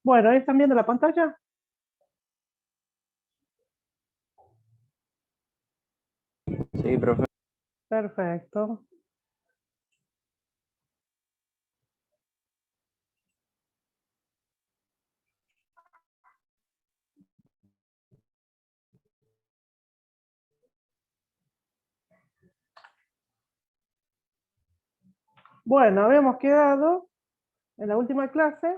Bueno, ahí están viendo la pantalla. Sí, profe. Perfecto. Bueno, habíamos quedado en la última clase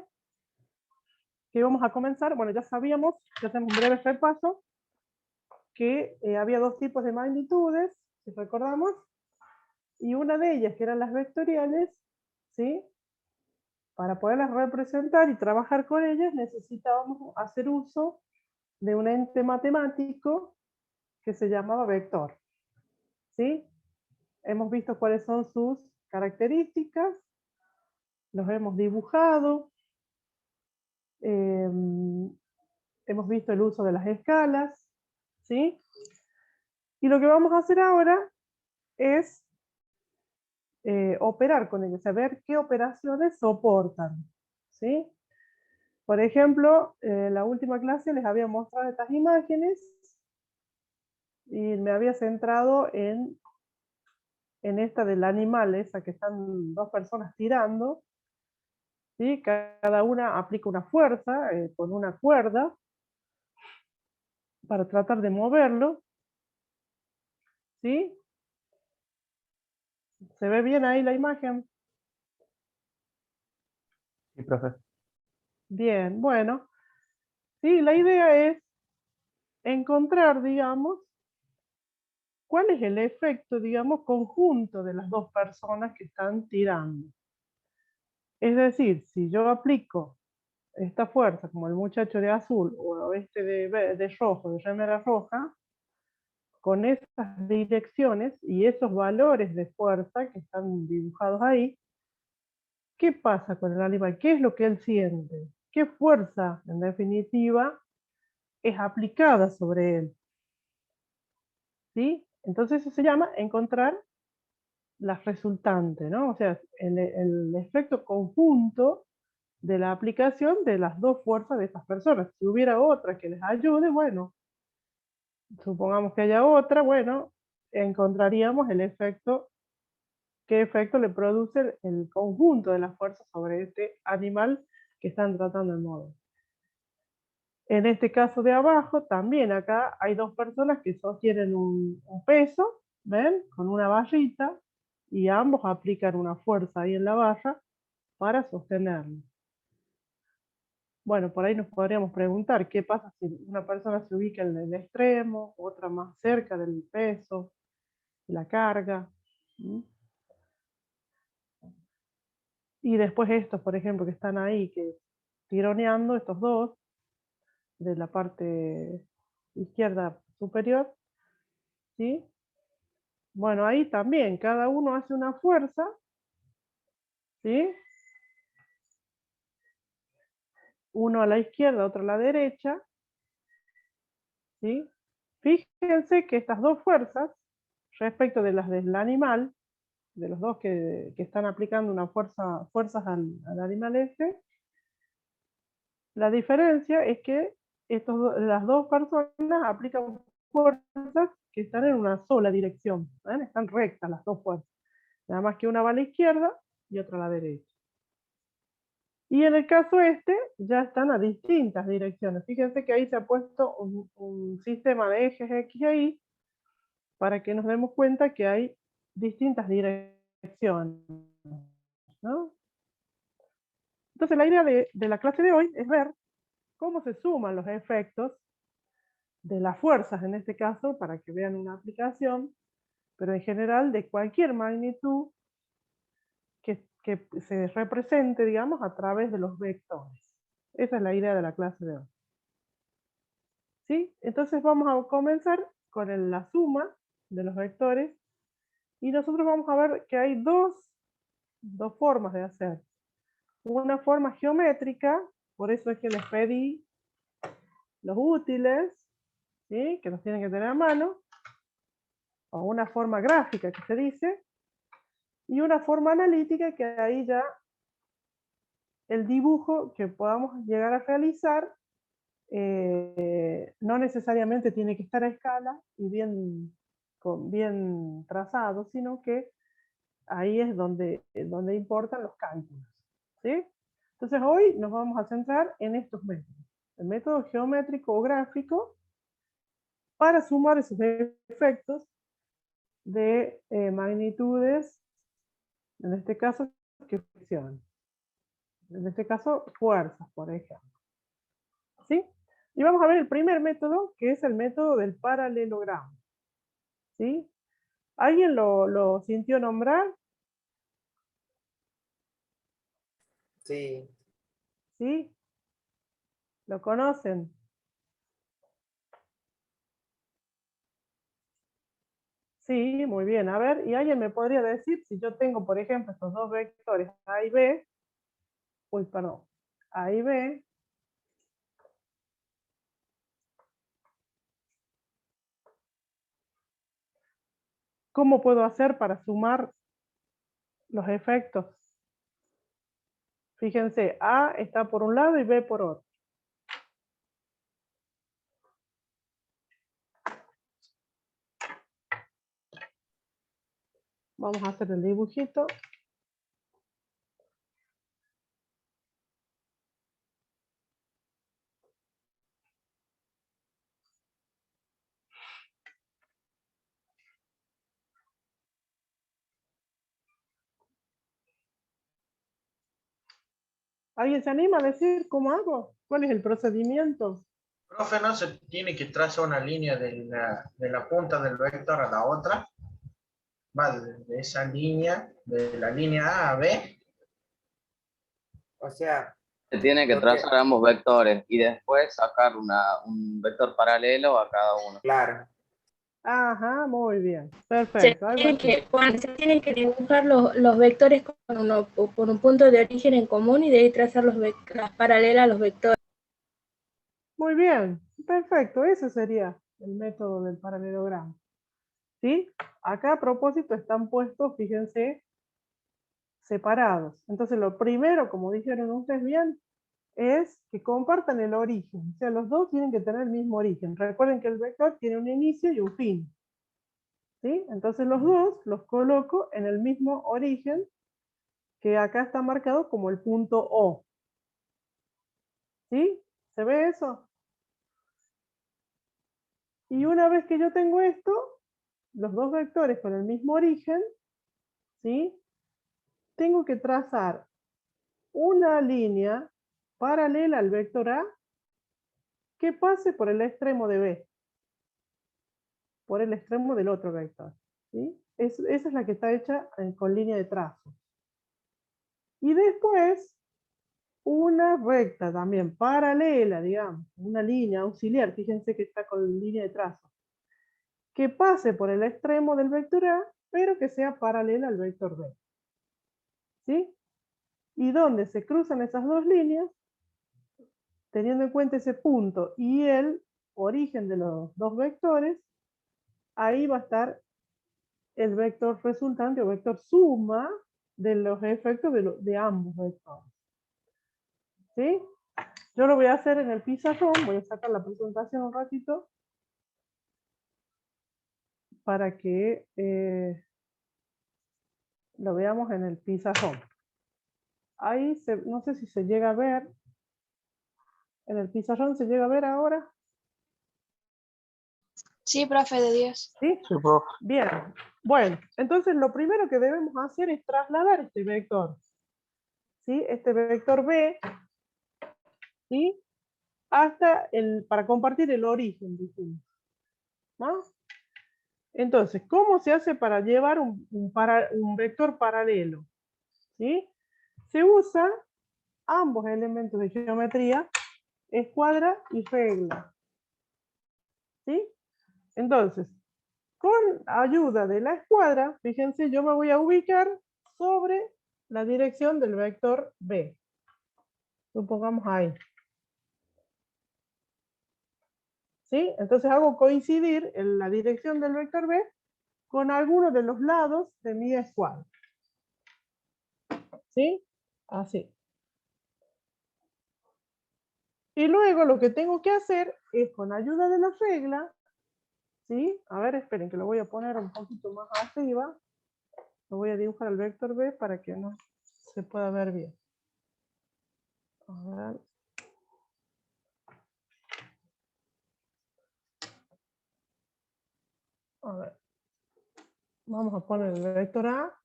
que íbamos a comenzar. Bueno, ya sabíamos, ya hacemos un breve repaso, que había dos tipos de magnitudes, si recordamos, y una de ellas, que eran las vectoriales, ¿sí? Para poderlas representar y trabajar con ellas, necesitábamos hacer uso de un ente matemático que se llamaba vector, ¿sí? Hemos visto cuáles son sus características, los hemos dibujado, hemos visto el uso de las escalas, ¿sí? Y lo que vamos a hacer ahora es operar con ellos, saber qué operaciones soportan, ¿sí? Por ejemplo, en la última clase les había mostrado estas imágenes y me había centrado en esta del animal, esa que están dos personas tirando, ¿sí? Cada una aplica una fuerza con una cuerda para tratar de moverlo, ¿sí? ¿Se ve bien ahí la imagen? Sí, profe. Bien, bueno. Sí, la idea es encontrar, digamos, cuál es el efecto, digamos, conjunto de las dos personas que están tirando. Es decir, si yo aplico esta fuerza, como el muchacho de azul o este de rojo, de remera roja, con esas direcciones y esos valores de fuerza que están dibujados ahí, ¿qué pasa con el animal? ¿Qué es lo que él siente? ¿Qué fuerza, en definitiva, es aplicada sobre él? ¿Sí? Entonces eso se llama encontrar las resultantes, ¿no? O sea, el efecto conjunto de la aplicación de las dos fuerzas de estas personas. Si hubiera otra que les ayude, bueno, supongamos que haya otra, bueno, encontraríamos el efecto, qué efecto le produce el conjunto de las fuerzas sobre este animal que están tratando de mover. En este caso de abajo, también acá hay dos personas que sostienen un peso, ¿ven? Con una barrita, y ambos aplican una fuerza ahí en la barra para sostenerlo. Bueno, por ahí nos podríamos preguntar qué pasa si una persona se ubica en el extremo, otra más cerca del peso, de la carga. ¿Sí? Y después estos, por ejemplo, que están ahí, que tironeando, estos dos, de la parte izquierda superior, ¿sí? Bueno, ahí también cada uno hace una fuerza, ¿sí? Uno a la izquierda, otro a la derecha, ¿sí? Fíjense que estas dos fuerzas, respecto de las del animal, de los dos que están aplicando una fuerzas al animal este, la diferencia es que las dos personas aplican fuerzas que están en una sola dirección, ¿ven? Están rectas las dos fuerzas, nada más que una va a la izquierda y otra a la derecha. Y en el caso este, ya están a distintas direcciones. Fíjense que ahí se ha puesto un sistema de ejes X ahí, para que nos demos cuenta que hay distintas direcciones, ¿no? Entonces la idea de la clase de hoy es ver cómo se suman los efectos de las fuerzas, en este caso, para que vean una aplicación, pero en general de cualquier magnitud que se represente, digamos, a través de los vectores. Esa es la idea de la clase de hoy. ¿Sí? Entonces vamos a comenzar con la suma de los vectores y nosotros vamos a ver que hay dos formas de hacer. Una forma geométrica, por eso es que les pedí los útiles, ¿sí? Que los tienen que tener a mano, o una forma gráfica que se dice, y una forma analítica que ahí ya el dibujo que podamos llegar a realizar no necesariamente tiene que estar a escala y bien trazado, sino que ahí es donde importan los cálculos, ¿sí? Entonces hoy nos vamos a centrar en estos métodos. El método geométrico o gráfico para sumar esos efectos de magnitudes, en este caso, que fricción. En este caso, fuerzas, por ejemplo. ¿Sí? Y vamos a ver el primer método, que es el método del paralelogramo. ¿Sí? ¿Alguien lo sintió nombrar? Sí. ¿Sí? ¿Lo conocen? Sí, muy bien. A ver, ¿y alguien me podría decir si yo tengo, por ejemplo, estos dos vectores A y B? Uy, perdón. A y B. ¿Cómo puedo hacer para sumar los efectos? Fíjense, A está por un lado y B por otro. Vamos a hacer el dibujito. ¿Alguien se anima a decir cómo hago? ¿Cuál es el procedimiento? Profe, ¿no se tiene que trazar una línea de la punta del vector a la otra? Va de esa línea, de la línea A a B. O sea, Se tiene que trazar ambos vectores y después sacar un vector paralelo a cada uno. Claro. Ajá, muy bien. Perfecto. Juan, se tienen que dibujar los vectores con un punto de origen en común y de ahí trazar las paralelas a los vectores. Muy bien. Perfecto. Ese sería el método del paralelogramo. ¿Sí? Acá a propósito están puestos, fíjense, separados. Entonces lo primero, como dijeron ustedes bien, es que compartan el origen. O sea, los dos tienen que tener el mismo origen. Recuerden que el vector tiene un inicio y un fin. ¿Sí? Entonces los dos los coloco en el mismo origen, que acá está marcado como el punto O. ¿Sí? ¿Se ve eso? Y una vez que yo tengo esto, los dos vectores con el mismo origen, ¿sí? Tengo que trazar una línea paralela al vector A que pase por el extremo de B, por el extremo del otro vector. ¿Sí? Esa es la que está hecha con línea de trazo. Y después, una recta también paralela, digamos, una línea auxiliar, fíjense que está con línea de trazo, que pase por el extremo del vector A, pero que sea paralela al vector B. ¿Sí? Y donde se cruzan esas dos líneas, teniendo en cuenta ese punto y el origen de los dos vectores, ahí va a estar el vector resultante o vector suma de los efectos de ambos vectores. ¿Sí? Yo lo voy a hacer en el pizarrón, voy a sacar la presentación un ratito para que lo veamos en el pizarrón. Ahí no sé si se llega a ver. En el pizarrón se llega a ver ahora. Sí, profe, de 10. ¿Sí? Sí, profe. Bien. Bueno, entonces lo primero que debemos hacer es trasladar este vector. ¿Sí? Este vector B, ¿sí? Para compartir el origen, dijimos. ¿No? Entonces, ¿cómo se hace para llevar un vector paralelo? ¿Sí? Se usa ambos elementos de geometría, escuadra y regla. ¿Sí? Entonces, con ayuda de la escuadra, fíjense, yo me voy a ubicar sobre la dirección del vector B. Supongamos ahí. ¿Sí? Entonces hago coincidir en la dirección del vector B con alguno de los lados de mi escuadra. ¿Sí? Así. Y luego lo que tengo que hacer es, con ayuda de la regla, ¿sí? A ver, esperen, que lo voy a poner un poquito más arriba. Lo voy a dibujar el vector B para que no se pueda ver bien. A ver. A ver. Vamos a poner el vector A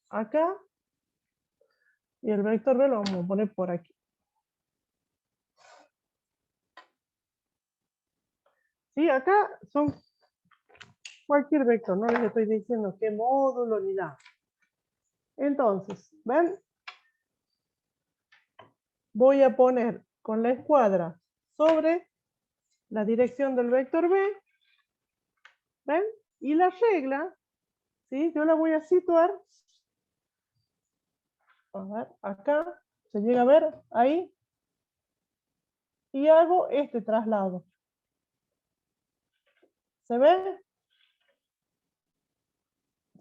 acá. Y el vector B lo vamos a poner por aquí. Sí, acá son cualquier vector, no les estoy diciendo qué módulo ni nada. Entonces, ¿ven? Voy a poner con la escuadra sobre la dirección del vector B, ¿ven? Y la regla, ¿sí? Yo la voy a situar, a ver, acá, se llega a ver, ahí, y hago este traslado. ¿Se ve?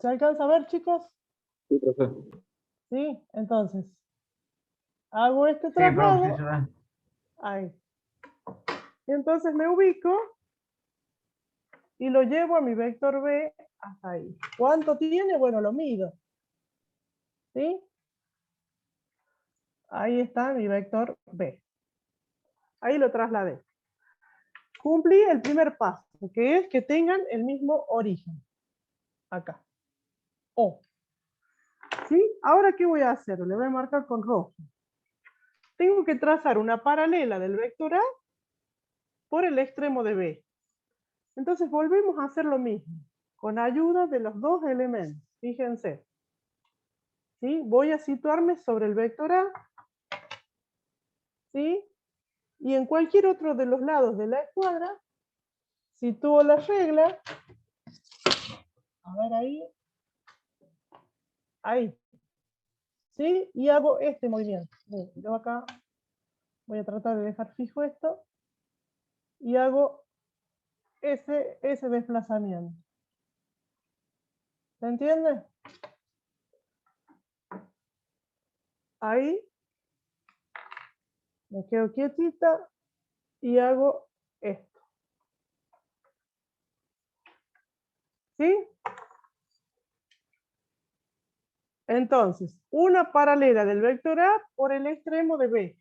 ¿Se alcanza a ver, chicos? Sí, profe. Sí, entonces, hago este Sí, profe, traslado, sí se ve. ahí. Y entonces me ubico y lo llevo a mi vector B hasta ahí. ¿Cuánto tiene? Bueno, lo mido. ¿Sí? Ahí está mi vector B. Ahí lo trasladé. Cumplí el primer paso, que es que tengan el mismo origen. Acá. O. ¿Sí? Ahora, ¿qué voy a hacer? Le voy a marcar con rojo. Tengo que trazar una paralela del vector A por el extremo de B. Entonces volvemos a hacer lo mismo, con ayuda de los dos elementos. Fíjense. ¿Sí? Voy a situarme sobre el vector A. ¿Sí? Y en cualquier otro de los lados de la escuadra, sitúo la regla. A ver ahí. Ahí. ¿Sí? Y hago este movimiento. Yo acá voy a tratar de dejar fijo esto. Y hago ese desplazamiento. ¿Se entiende? Ahí. Me quedo quietita y hago esto. ¿Sí? Entonces, una paralela del vector A por el extremo de B.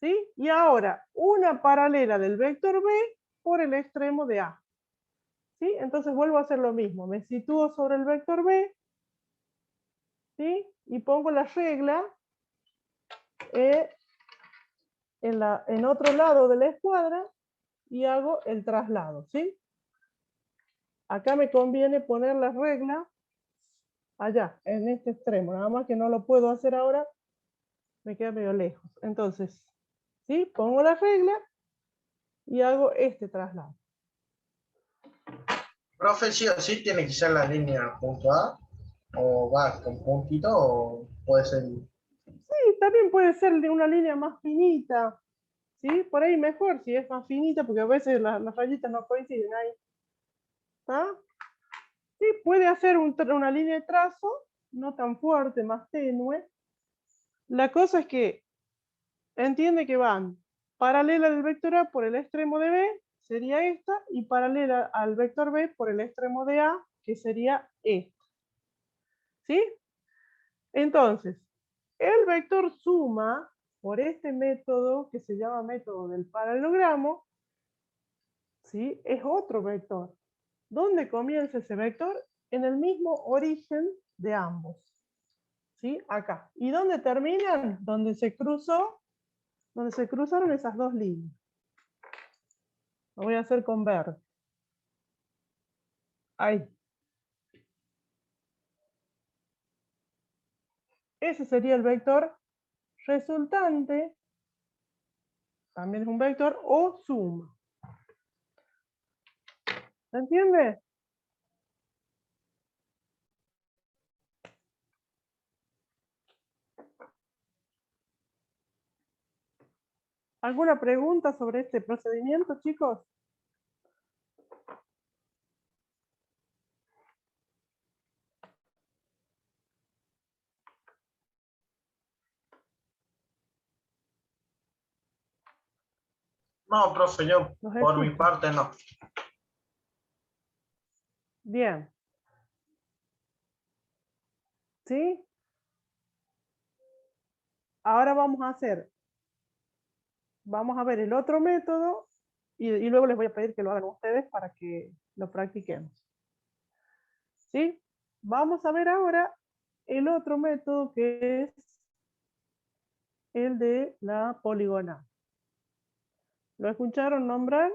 ¿Sí? Y ahora, una paralela del vector B por el extremo de A. ¿Sí? Entonces vuelvo a hacer lo mismo. Me sitúo sobre el vector B. ¿Sí? Y pongo la regla en otro lado de la escuadra y hago el traslado. ¿Sí? Acá me conviene poner la regla allá, en este extremo. Nada más que no lo puedo hacer ahora, me queda medio lejos. Entonces, ¿sí? Pongo la regla y hago este traslado. Profe, sí o sí tiene que ser la línea punto A, o va con puntito, o puede ser. Sí, también puede ser de una línea más finita. ¿Sí? Por ahí mejor, si es más finita, porque a veces las rayitas no coinciden ahí. ¿Ah? Sí, puede hacer una línea de trazo, no tan fuerte, más tenue. La cosa es que entiende que van paralela del vector A por el extremo de B, sería esta, y paralela al vector B por el extremo de A, que sería esta. ¿Sí? Entonces, el vector suma, por este método que se llama método del paralelogramo, ¿sí? Es otro vector. ¿Dónde comienza ese vector? En el mismo origen de ambos. ¿Sí? Acá. ¿Y dónde terminan? Donde se cruzaron esas dos líneas. Lo voy a hacer con verde. Ahí. Ese sería el vector resultante. También es un vector o suma. ¿Se entiende? ¿Alguna pregunta sobre este procedimiento, chicos? No, profe, yo Los por mi escucho. parte no. Bien. ¿Sí? Ahora vamos a ver el otro método y luego les voy a pedir que lo hagan ustedes para que lo practiquemos. ¿Sí? Vamos a ver ahora el otro método que es el de la poligonal. ¿Lo escucharon nombrar?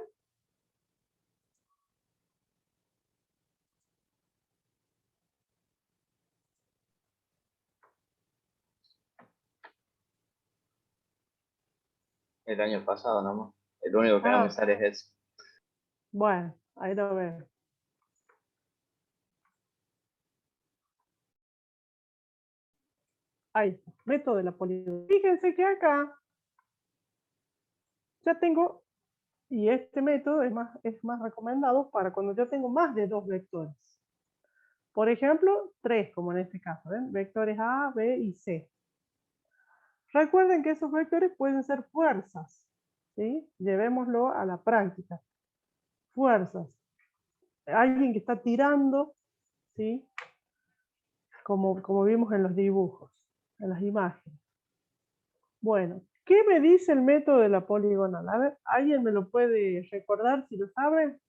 El año pasado nomás. El único que no me Ah, sale es ese. bueno, ahí lo ven. Ahí, método de la poligonal. Fíjense que acá ya tengo, y este método es más recomendado para cuando yo tengo más de 2 vectores. Por ejemplo, 3, como en este caso, ¿ven? Vectores A, B y C. Recuerden que esos vectores pueden ser fuerzas, ¿sí? Llevémoslo a la práctica. Fuerzas. Alguien que está tirando, ¿sí? Como vimos en los dibujos, en las imágenes. Bueno, ¿qué me dice el método de la poligonal? A ver, ¿alguien me lo puede recordar si lo sabe?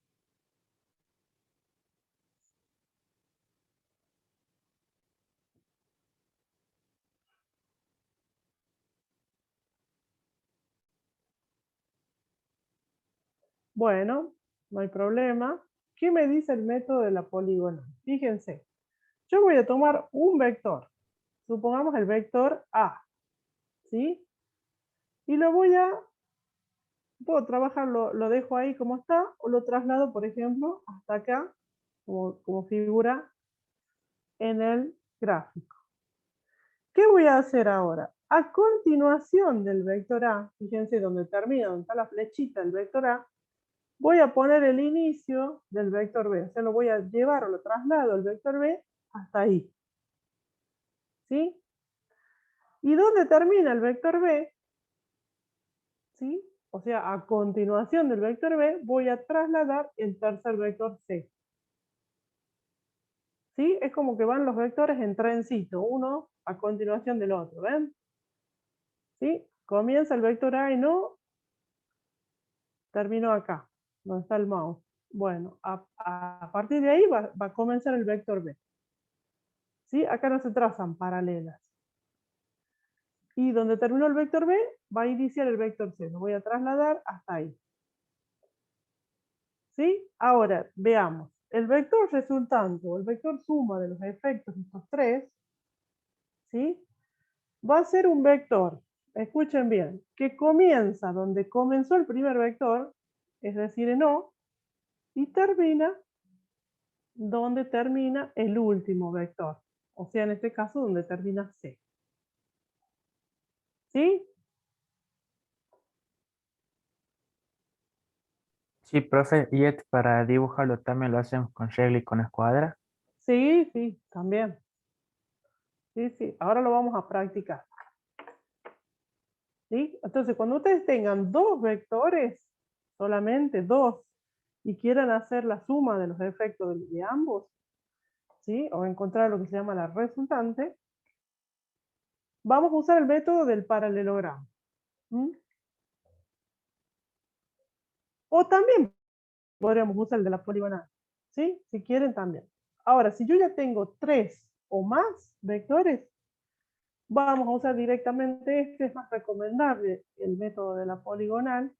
Bueno, no hay problema. ¿Qué me dice el método de la poligonal? Fíjense, yo voy a tomar un vector. Supongamos el vector A, ¿sí? Y puedo trabajarlo, lo dejo ahí como está, o lo traslado, por ejemplo, hasta acá, como figura en el gráfico. ¿Qué voy a hacer ahora? A continuación del vector A, fíjense donde termina, donde está la flechita del vector A, voy a poner el inicio del vector B. O sea, lo voy a llevar o lo traslado el vector B hasta ahí. ¿Sí? ¿Y dónde termina el vector B? ¿Sí? O sea, a continuación del vector B, voy a trasladar el tercer vector C. ¿Sí? Es como que van los vectores en trencito, uno a continuación del otro, ¿ven? ¿Sí? Comienza el vector A y no termino acá, donde está el mouse. Bueno, a partir de ahí va a comenzar el vector B. ¿Sí? Acá no se trazan paralelas. Y donde terminó el vector B, va a iniciar el vector C. Lo voy a trasladar hasta ahí. ¿Sí? Ahora, veamos. El vector resultante, o el vector suma de los efectos de estos tres, ¿sí? Va a ser un vector, escuchen bien, que comienza donde comenzó el primer vector, es decir, en O, y termina donde termina el último vector. O sea, en este caso, donde termina C. ¿Sí? Sí, profe, y para dibujarlo también lo hacemos con regla y con escuadra. Sí, sí, también. Sí, sí. Ahora lo vamos a practicar. ¿Sí? Entonces, cuando ustedes tengan 2 vectores, solamente 2, y quieran hacer la suma de los efectos de ambos, ¿sí? O encontrar lo que se llama la resultante, vamos a usar el método del paralelogramo. ¿Mm? O también podríamos usar el de la poligonal, ¿sí? Si quieren también. Ahora, si yo ya tengo 3 o más vectores, vamos a usar directamente este, es más recomendable el método de la poligonal.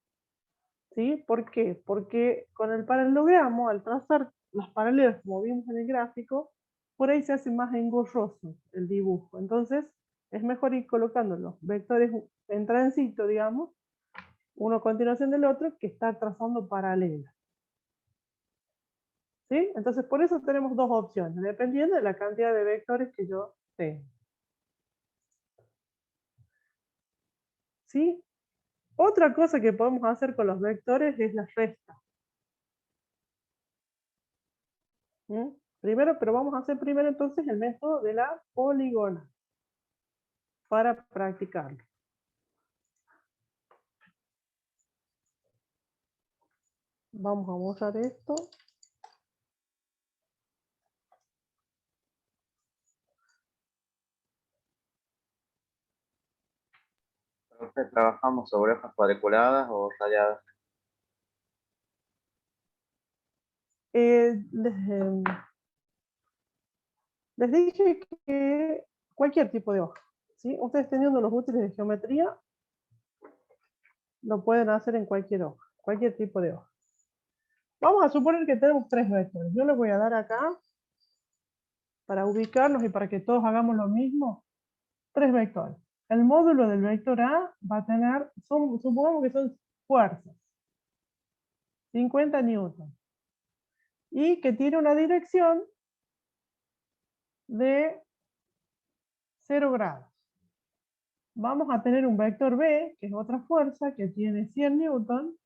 ¿Sí? ¿Por qué? Porque con el paralelogramo, al trazar las paralelas como vimos en el gráfico, por ahí se hace más engorroso el dibujo. Entonces, es mejor ir colocando los vectores en tránsito, digamos, uno a continuación del otro, que estar trazando paralelas. ¿Sí? Entonces, por eso tenemos 2 opciones, dependiendo de la cantidad de vectores que yo tengo. ¿Sí? Otra cosa que podemos hacer con los vectores es la resta. ¿Mm? Primero, pero vamos a hacer primero entonces el método de la poligonal para practicarlo. Vamos a borrar esto. Profe, ¿trabajamos sobre hojas cuadriculadas o rayadas? Les dije que cualquier tipo de hoja, ¿sí? Ustedes teniendo los útiles de geometría, lo pueden hacer en cualquier hoja, cualquier tipo de hoja. Vamos a suponer que tenemos 3 vectores. Yo les voy a dar acá, para ubicarnos y para que todos hagamos lo mismo, 3 vectores. El módulo del vector A va a tener, supongamos que son fuerzas, 50 newton, y que tiene una dirección de 0 grados. Vamos a tener un vector B, que es otra fuerza, que tiene 100 newton,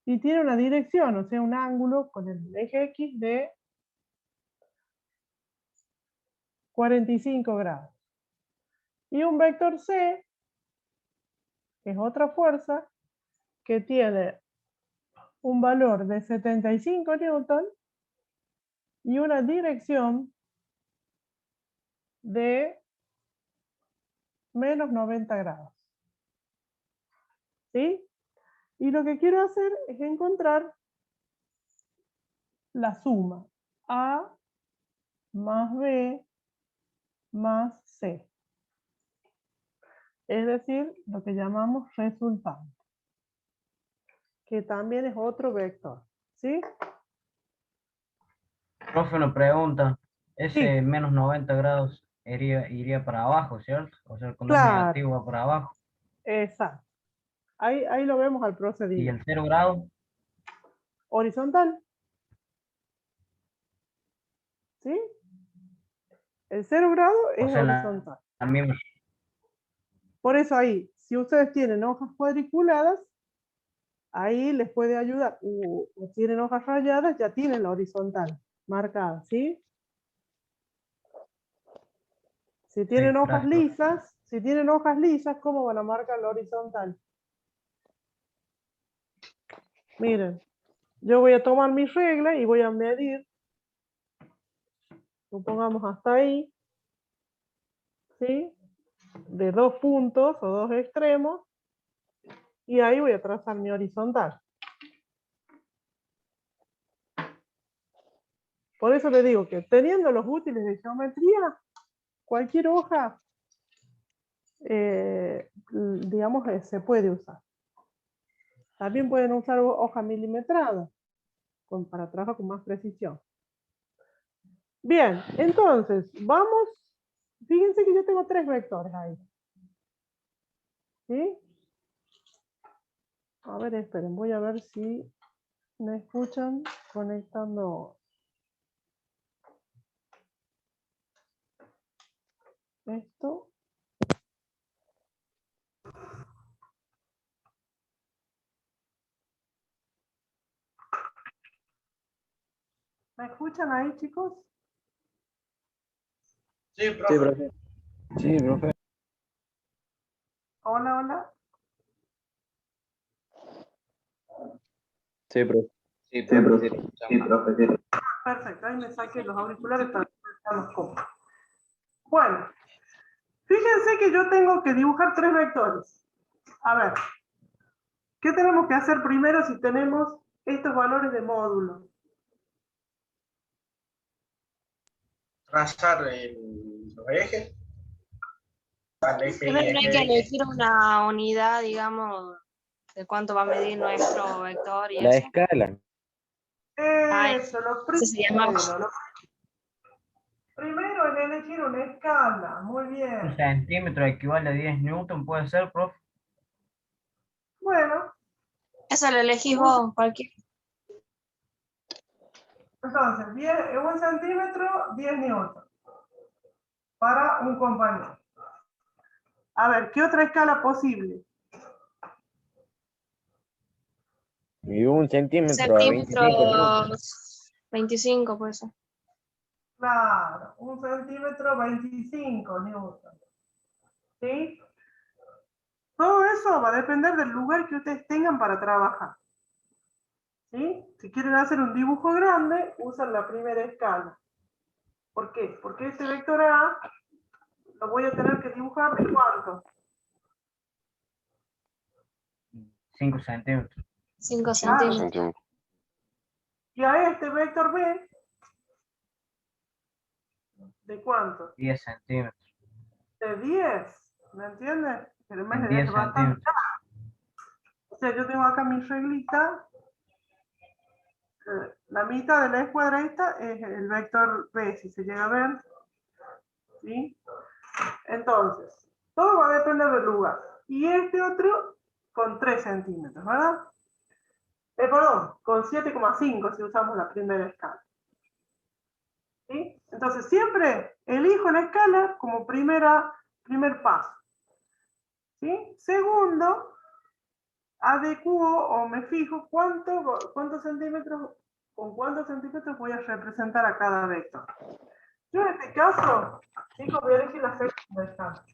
y tiene una dirección, o sea, un ángulo con el eje X de 45 grados. Y un vector C, que es otra fuerza, que tiene un valor de 75 newton y una dirección de menos 90 grados. ¿Sí? Y lo que quiero hacer es encontrar la suma A más B más C. Es decir, lo que llamamos resultante, que también es otro vector. ¿Sí? Profe, una pregunta. Ese Sí, menos 90 grados iría para abajo, ¿cierto? O sea, cuando es claro, negativo va para abajo. exacto. Ahí lo vemos al Y proceder. el 0 grado, Horizontal. ¿Sí? El 0 grado o es sea, horizontal. la misma. Por eso ahí, si ustedes tienen hojas cuadriculadas, ahí les puede ayudar. O tienen hojas rayadas, ya tienen la horizontal marcada, ¿sí? Si tienen hojas Gracias, profe. lisas, ¿cómo van a marcar la horizontal? Miren, yo voy a tomar mi regla y voy a medir, supongamos hasta ahí, ¿sí? De 2 puntos o 2 extremos, y ahí voy a trazar mi horizontal. Por eso le digo que teniendo los útiles de geometría, cualquier hoja, digamos, se puede usar. También pueden usar hoja milimetrada para trabajar con más precisión. Bien, entonces, vamos. Fíjense que yo tengo 3 vectores ahí. ¿Sí? A ver, esperen, voy a ver si me escuchan conectando esto. ¿Me escuchan ahí, chicos? Sí, profe. Sí, profe. Hola, hola. Sí, profe. Sí, profe, sí, lo escuchamos. Perfecto, ahí me saqué los auriculares para que estemos cómodos. Bueno, fíjense que yo tengo que dibujar 3 vectores. A ver, ¿qué tenemos que hacer primero si tenemos estos valores de módulo? Trazar los ejes. Al eje Primero Y, hay que eje X. elegir una unidad, digamos, de cuánto va a medir nuestro vector y La eso. escala. Eso, Eso se llama. Primero en elegir una escala, muy Un bien. centímetro equivale a 10 newton, puede ser, profe. Bueno, Eso lo elegís vos, cualquier. entonces, 1 centímetro, 10 newton para un compañero. A ver, ¿qué otra escala posible? Y 1 centímetro a 25 newton. Centímetros 25, pues. Claro, 1 centímetro, 25 newton. ¿Sí? Todo eso va a depender del lugar que ustedes tengan para trabajar. ¿Sí? Si quieren hacer un dibujo grande, usan la primera escala. ¿Por qué? Porque este vector A lo voy a tener que dibujar de ¿cuánto? 5 centímetros. 5 Claro. centímetros. Y a este vector B, ¿de cuánto? 10 centímetros. De 10. ¿Me entiendes? Pero en vez de 10 bastante. centímetros. O sea, yo tengo acá mi reglita. La mitad de la escuadra esta es el vector B, si se llega a ver. ¿Sí? Entonces, todo va a depender del lugar. Y este otro con 3 centímetros, ¿verdad? Perdón, con 7,5 si usamos la primera escala. ¿Sí? Entonces, siempre elijo la escala como primer paso. ¿Sí? Segundo, adecuo o me fijo cuántos centímetros, con cuántos centímetros voy a representar a cada vector. Yo en este caso, chicos, voy a elegir la segunda escala.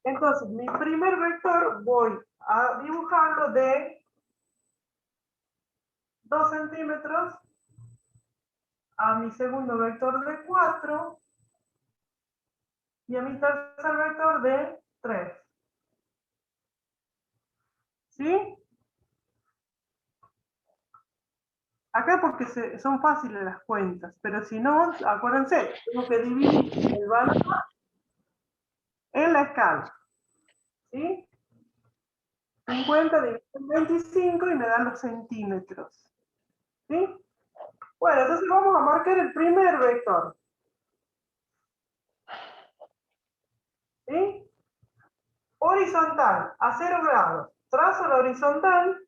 Entonces, mi primer vector voy a dibujarlo de 2 centímetros a mi segundo vector de 4 y a mi tercer vector de 3. ¿Sí? Acá porque son fáciles las cuentas, pero si no, acuérdense, tengo que dividir el valor en la escala. ¿Sí? 50 dividido en 25 y me dan los centímetros. ¿Sí? Bueno, entonces vamos a marcar el primer vector. ¿Sí? Horizontal, a 0 grados. Trazo la horizontal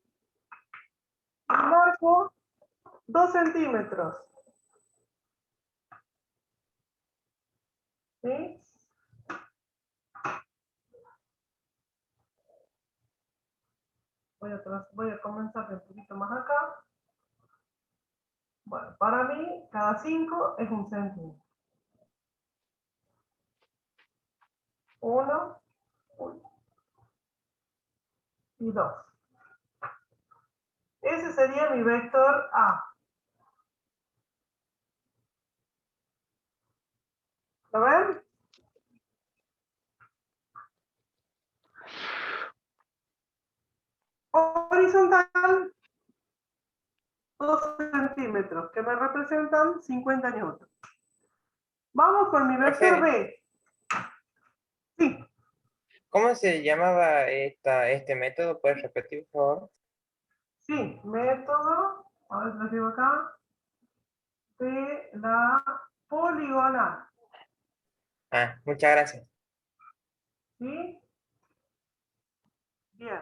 y marco 2 centímetros. ¿Sí? Voy a comenzar un poquito más acá. Bueno, para mí, cada 5 es 1 centímetro. 1 y 2. Ese sería mi vector A. ¿Lo ven? Horizontal, 2 centímetros, que me representan 50 newtons. Vamos con mi vector B. Sí, ¿Cómo se llamaba este método? ¿Puedes repetir, por favor? sí, método, a ver si lo escribo acá, de la poligonal. Ah, muchas gracias. ¿Sí? Bien.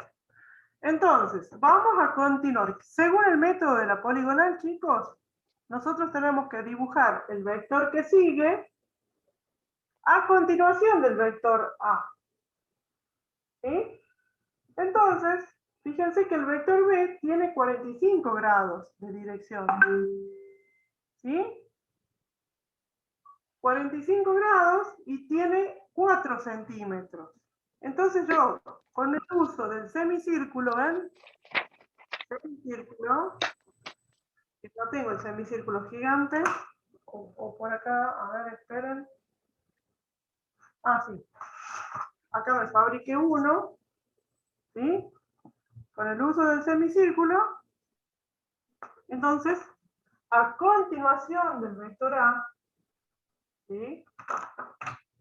Entonces, vamos a continuar. Según el método de la poligonal, chicos, nosotros tenemos que dibujar el vector que sigue a continuación del vector A. ¿Sí? Entonces, fíjense que el vector B tiene 45 grados de dirección. ¿Sí? 45 grados y tiene 4 centímetros. Entonces yo, con el uso del semicírculo, ¿ven? Semicírculo, que no tengo el semicírculo gigante, o por acá, a ver, esperen. Ah, sí. Acá me fabriqué uno, ¿sí? Con el uso del semicírculo. Entonces, a continuación del vector A, ¿sí?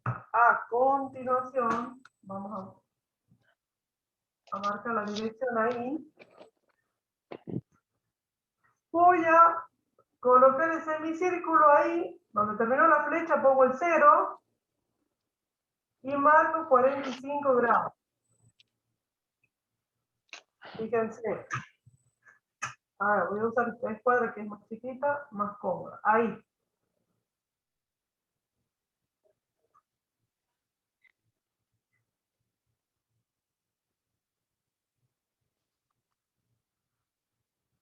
A continuación, vamos a marcar la dirección ahí. Voy a colocar el semicírculo ahí, donde terminó la flecha pongo el 0 y marco 45 grados. Fíjense. Ahora voy a usar esta escuadra que es más chiquita, más cómoda. Ahí.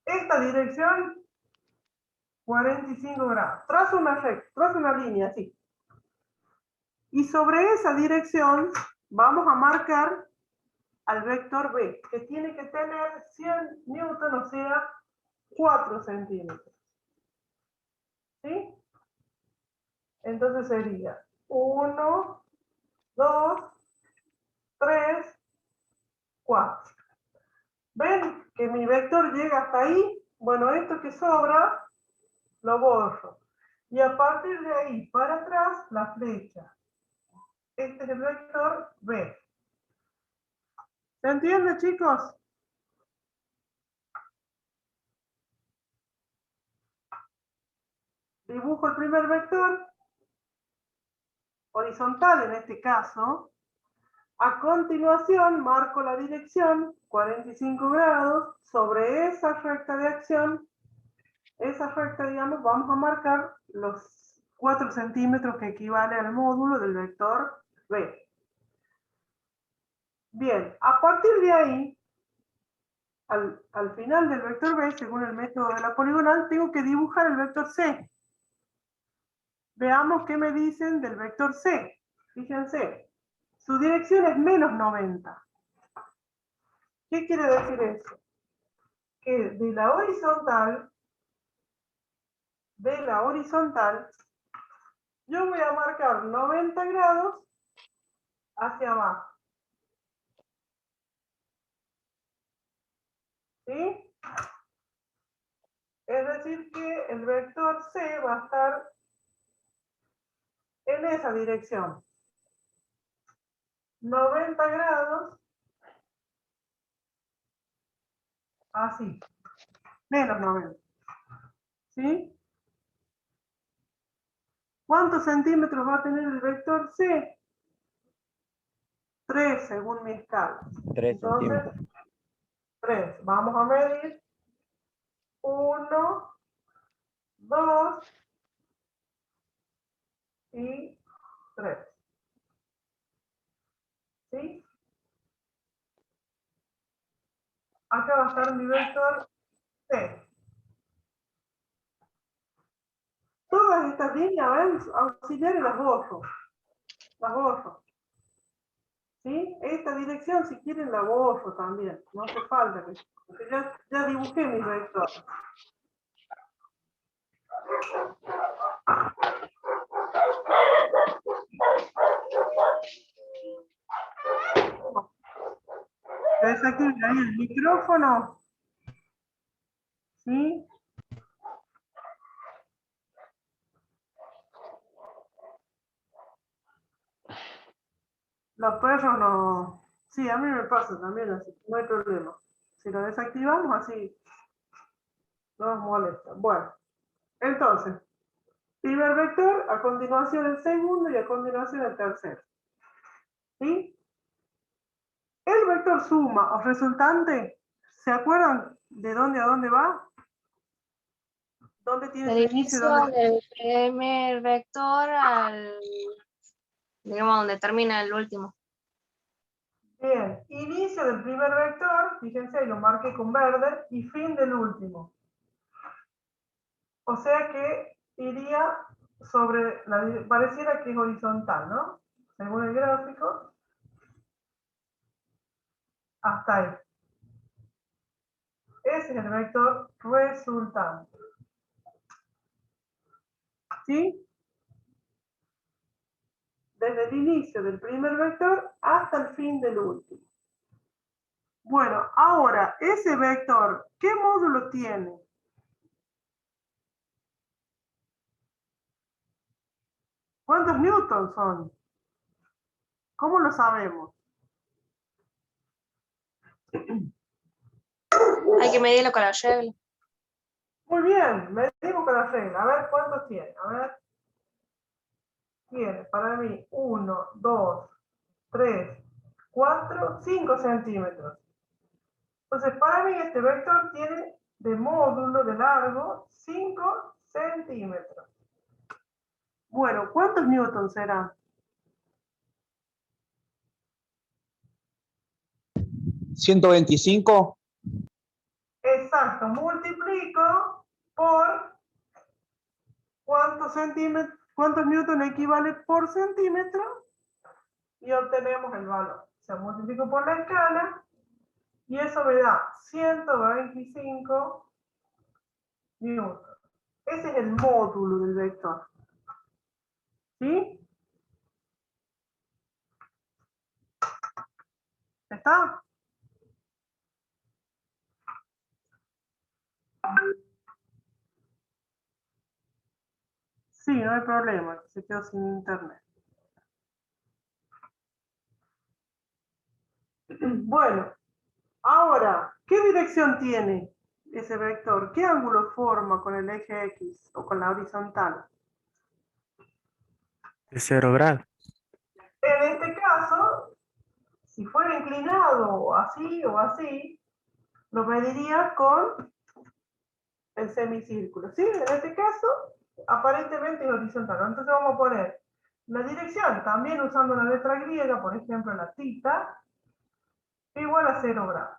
Esta dirección, 45 grados. Trazo una recta, trazo una línea así. Y sobre esa dirección vamos a marcar al vector B, que tiene que tener 100 newton, o sea, 4 centímetros. ¿Sí? Entonces sería 1, 2, 3, 4. ¿Ven que mi vector llega hasta ahí? Bueno, esto que sobra lo borro. Y a partir de ahí para atrás, la flecha. Este es el vector B. ¿Se entiende, chicos? Dibujo el primer vector, horizontal en este caso. A continuación, marco la dirección, 45 grados, sobre esa recta de acción. Esa recta, digamos, vamos a marcar los 4 centímetros que equivale al módulo del vector B. Bien, a partir de ahí, al final del vector B, según el método de la poligonal, tengo que dibujar el vector C. Veamos qué me dicen del vector C. Fíjense, su dirección es menos 90. ¿Qué quiere decir eso? Que de la horizontal, yo voy a marcar 90 grados hacia abajo. ¿Sí? Es decir que el vector C va a estar en esa dirección. 90 grados, así, menos 90. ¿Sí? ¿Cuántos centímetros va a tener el vector C? 3 según mi escala. 3 Entonces, centímetros. 3. Vamos a medir. 1, 2 y 3. ¿Sí? Acá va a estar mi vector C. Todas estas líneas, ¿ven? Auxiliares las borro. Las borro. ¿Sí? Esta dirección, si quieren, la borro también. No hace falta que... Porque ya dibujé mi vector. Desactivo ahí el micrófono. ¿Sí? Los perros no... Sí, a mí me pasa también así, no hay problema. Si lo desactivamos así, no nos molesta. Bueno, entonces, primer vector, a continuación el segundo y a continuación el tercero. ¿Sí? El vector suma o resultante, ¿se acuerdan de dónde a dónde va? ¿Dónde tiene El su inicio y inicio dónde? del primer vector al, digamos, donde termina el último. Bien, inicio del primer vector, fíjense, ahí lo marqué con verde, y fin del último. O sea que iría sobre, pareciera que es horizontal, ¿no? Según el gráfico, hasta ahí. Ese es el vector resultante. ¿Sí? Desde el inicio del primer vector hasta el fin del último. Bueno, ahora, ese vector, ¿qué módulo tiene? ¿Cuántos newtons son? ¿Cómo lo sabemos? Hay que medirlo con la regla. Muy bien, medimos con la regla. A ver, ¿cuántos tiene? A ver. Tiene para mí 1, 2, 3, 4, 5 centímetros. Entonces, para mí este vector tiene de módulo de largo 5 centímetros. Bueno, ¿cuántos newtons serán? 125. Exacto, multiplico por ¿cuántos centímetros? ¿Cuántos newtons equivale por centímetro? y obtenemos el valor. Se multiplico por la escala y eso me da 125 newton. Ese es el módulo del vector. ¿Sí? ¿Está? Sí, no hay problema, se quedó sin internet. Bueno, ahora, ¿qué dirección tiene ese vector? ¿Qué ángulo forma con el eje X o con la horizontal? De 0 grados. En este caso, si fuera inclinado o así, lo mediría con el semicírculo. ¿Sí? En este caso, aparentemente es horizontal. Entonces vamos a poner la dirección, también usando la letra griega, por ejemplo, la θ, igual a 0 grados.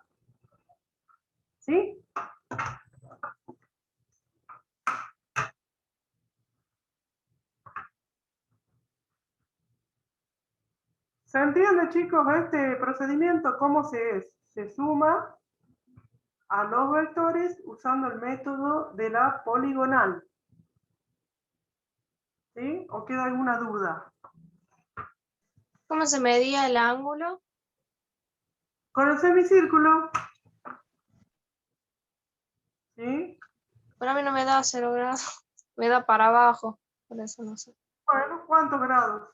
¿Sí? ¿Se entiende, chicos, este procedimiento? ¿Cómo se suma a los vectores usando el método de la poligonal? ¿Sí? ¿O queda alguna duda? ¿Cómo se medía el ángulo? Con el semicírculo. ¿Sí? Para mí no me da 0 grados, me da para abajo, por eso no sé. Bueno, ¿cuántos grados?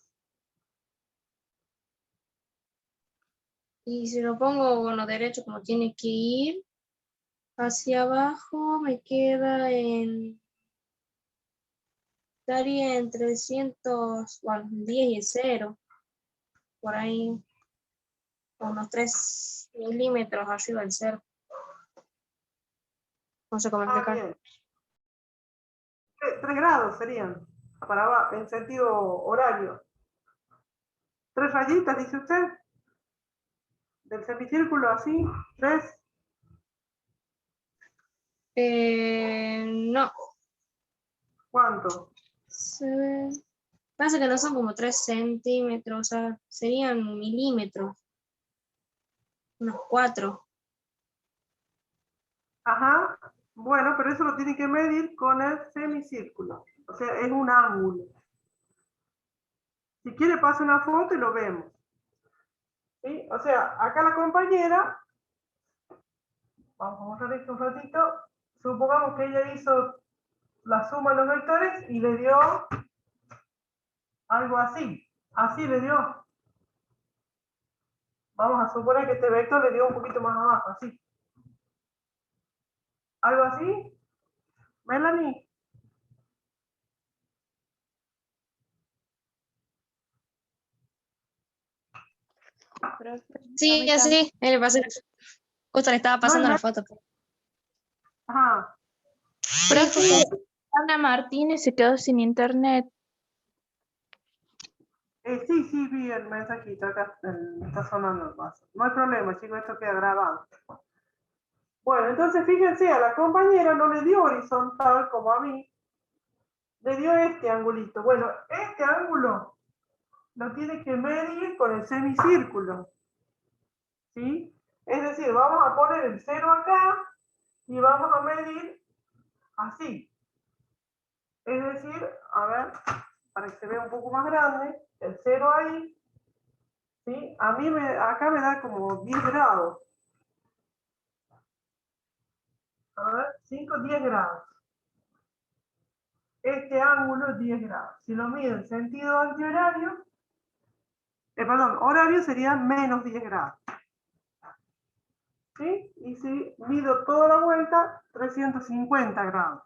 Y si lo pongo con lo derecho como tiene que ir, hacia abajo me queda en... Estaría entre 300, bueno, 10 y el 0. Por ahí, unos 3 milímetros arriba del 0. No sé cómo explicar. Bien. 3 grados serían, para abajo, en sentido horario. 3 rayitas, dice usted. Del semicírculo así, 3. No. ¿Cuánto? Pasa que no son como 3 centímetros, o sea, serían milímetros. Unos 4. Ajá. Bueno, pero eso lo tiene que medir con el semicírculo. O sea, es un ángulo. Si quiere, pase una foto y lo vemos. ¿Sí? O sea, acá la compañera, vamos a mostrar esto un ratito, supongamos que ella hizo la suma de los vectores y le dio algo así. Así le dio. Vamos a suponer que este vector le dio un poquito más abajo, así. ¿Algo así? Melanie. Sí, así. Le pasé. Justo le estaba pasando la foto. Ajá. Profe, Ana Martínez se quedó sin internet. Sí, vi el mensajito, acá está sonando el vaso. No hay problema, chicos, esto queda grabado. Bueno, entonces fíjense, a la compañera no le dio horizontal como a mí, le dio este angulito. Bueno, este ángulo lo tiene que medir con el semicírculo. ¿Sí? Es decir, vamos a poner el 0 acá y vamos a medir así. Es decir, a ver, para que se vea un poco más grande, el 0 ahí, ¿sí? A mí acá me da como 10 grados. A ver, 5, 10 grados. Este ángulo es 10 grados. Si lo mido en sentido antihorario, horario sería menos 10 grados. ¿Sí? Y si mido toda la vuelta, 350 grados.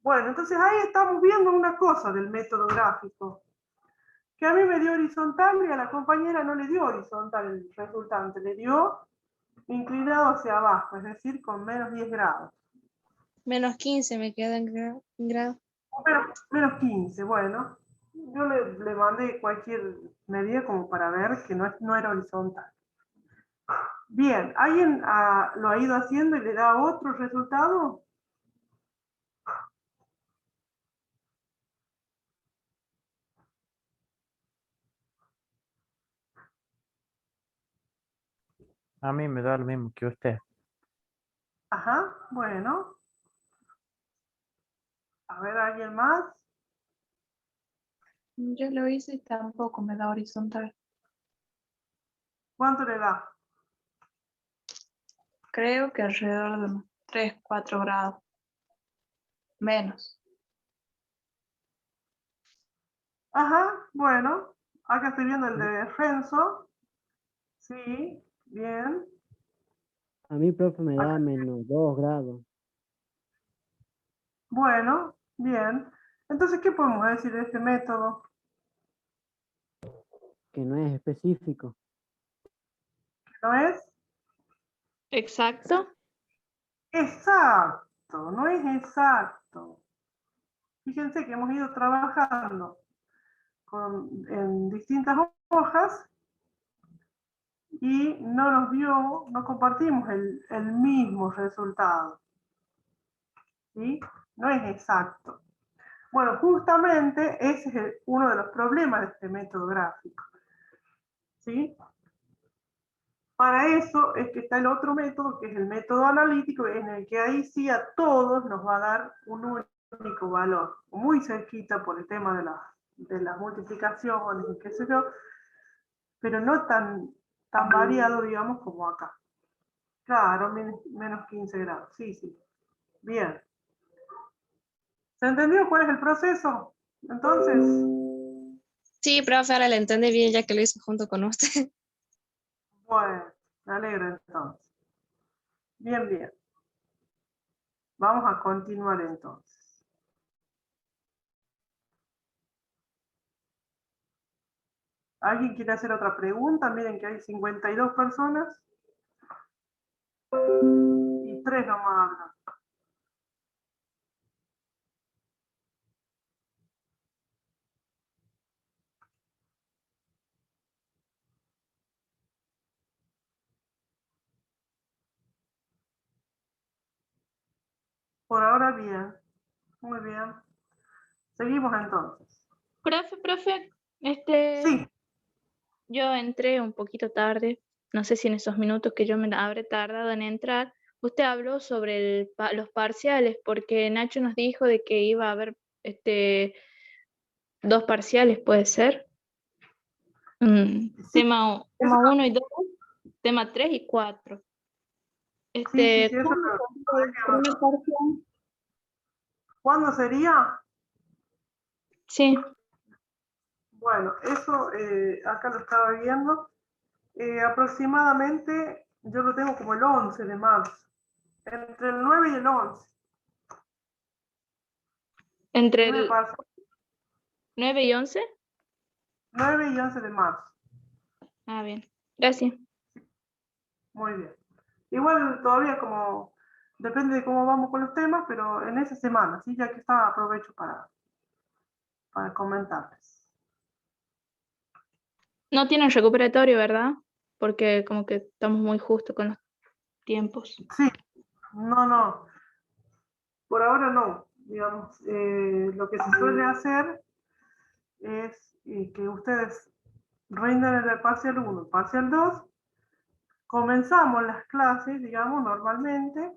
Bueno, entonces ahí estamos viendo una cosa del método gráfico. Que a mí me dio horizontal y a la compañera no le dio horizontal el resultante, le dio inclinado hacia abajo, es decir, con menos 10 grados. Menos 15 me queda en grado. Menos 15, bueno. Yo le mandé cualquier medida como para ver que no era horizontal. Bien, ¿alguien lo ha ido haciendo y le da otro resultado? A mí me da lo mismo que usted. Ajá, bueno. A ver, ¿alguien más? Yo lo hice y tampoco me da horizontal. ¿Cuánto le da? Creo que alrededor de unos 3, 4 grados. Menos. Ajá, bueno. Acá estoy viendo el de Renzo. Sí, bien. A mí, profe, me da Acá. menos 2 grados. Bueno, bien. Entonces, ¿qué podemos decir de este método? Que no es específico. ¿No es? Exacto. Exacto, no es exacto. Fíjense que hemos ido trabajando en distintas hojas y no compartimos el mismo resultado. ¿Sí? No es exacto. Bueno, justamente ese es uno de los problemas de este método gráfico. ¿Sí? Para eso es que está el otro método, que es el método analítico, en el que ahí sí a todos nos va a dar un único valor, muy cerquita por el tema de las multiplicaciones y qué sé yo, pero no tan variado, digamos, como acá. Claro, menos 15 grados, sí, sí. Bien. ¿Se entendió cuál es el proceso? Entonces, Sí, profe, ahora le entendí bien ya que lo hice junto con usted. bueno, me alegro entonces. Bien, bien. Vamos a continuar entonces. ¿Alguien quiere hacer otra pregunta? Miren que hay 52 personas y 3 nomás hablan. Por ahora bien. Muy bien. Seguimos entonces. Profe, Sí, yo entré un poquito tarde. No sé si en esos minutos que yo me habré tardado en entrar, usted habló sobre los parciales, porque Nacho nos dijo de que iba a haber 2 parciales, ¿puede ser? sí, Tema eso, 1 y 2, tema 3 y 4. sí, eso ¿Cuándo sería el primer parcial? ¿cuándo sería? Sí, Bueno, eso acá lo estaba viendo. Aproximadamente yo lo tengo como el 11 de marzo. Entre el 9 y el 11. entre Primer el paso, 9 y 11. 9 y 11 de marzo. Ah, bien. Gracias. Muy bien. Igual todavía como depende de cómo vamos con los temas, pero en esa semana, ¿sí? Ya que está, aprovecho para comentarles. No tienen recuperatorio, ¿verdad? Porque como que estamos muy justo con los tiempos. Sí, no. Por ahora no. Digamos, lo que se suele hacer es que ustedes rindan el parcial 1, parcial 2, comenzamos las clases, digamos, normalmente,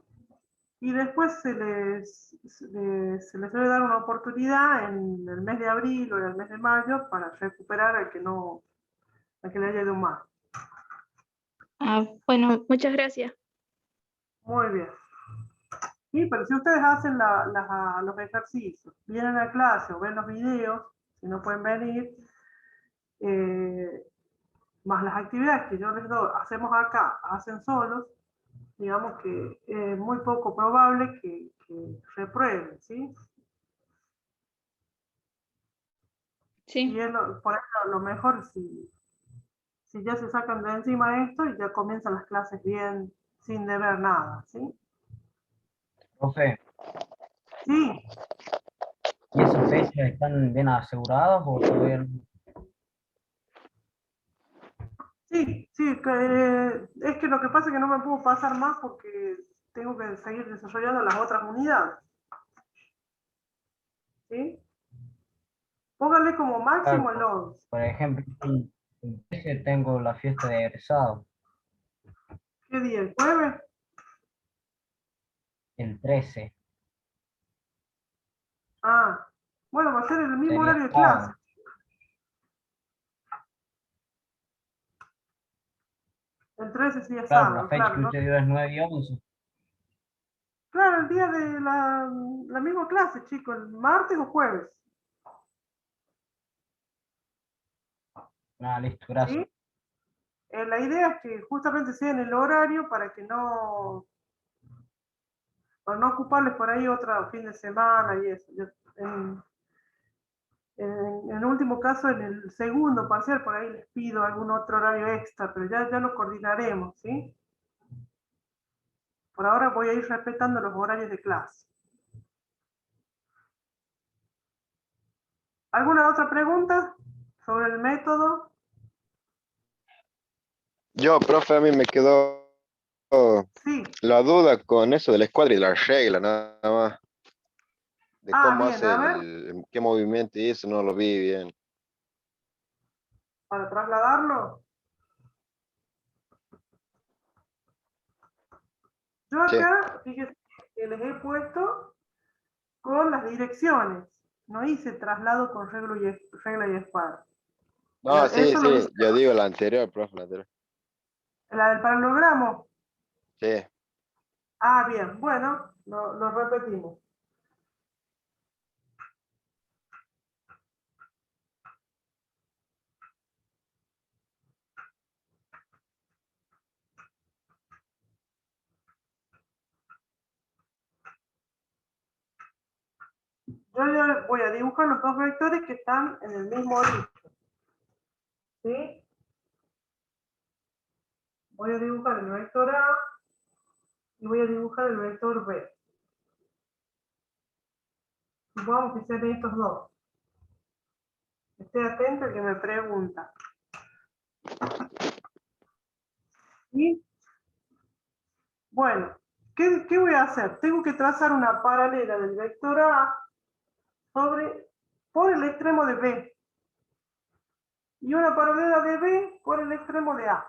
y después se les debe dar una oportunidad en el mes de abril o en el mes de mayo para recuperar al que le haya ido mal. Ah, bueno, muchas gracias. Muy bien. Sí, pero si ustedes hacen los ejercicios, vienen a clase o ven los videos, si no pueden venir, más las actividades que yo les doy, hacemos acá, hacen solos, digamos que es muy poco probable que reprueben, ¿sí? Y Sí, es por eso lo mejor si ya se sacan de encima esto y ya comienzan las clases bien, sin deber nada, ¿sí? Profe, Sí, ¿y esas fechas están bien aseguradas o todavía no? sí, es que lo que pasa es que no me puedo pasar más porque tengo que seguir desarrollando las otras unidades, ¿sí? Pónganle como máximo el Claro, 11. por ejemplo, el 13 tengo la fiesta de egresado. ¿Qué día? ¿El jueves? El 13. Ah, bueno, va a ser el mismo Sería horario de clase. sábado. El 13 sí es Claro, la sábado, fecha claro, que ¿no? usted dio es 9 y 11. Claro, el día de la misma clase, chicos, el martes o jueves. Ah, listo, gracias. ¿Sí? La idea es que justamente sea en el horario para que para no ocuparles por ahí otro fin de semana y eso. En último caso, en el segundo parcial, por ahí les pido algún otro horario extra, pero ya lo coordinaremos, ¿sí? Por ahora voy a ir respetando los horarios de clase. ¿Alguna otra pregunta sobre el método? Yo, profe, a mí me quedó Sí. la duda con eso de la escuadra y la regla, nada más. De cómo Bien, hace a ver, qué movimiento y eso no lo vi bien. para trasladarlo. Yo Sí. acá, fíjense que les he puesto con las direcciones. No hice traslado con regla y escuadra. No, sí, Eso lo hice, sí, yo digo la anterior, profe, la anterior. la del paralelogramo. Sí. Ah, bien, bueno, lo repetimos. Yo ya voy a dibujar los dos vectores que están en el mismo origen. ¿Sí? Voy a dibujar el vector A y voy a dibujar el vector B. Supongamos que sean estos dos. Esté atento al que me pregunta. ¿Sí? Bueno, ¿qué voy a hacer? Tengo que trazar una paralela del vector A por el extremo de B. Y una paralela de B por el extremo de A.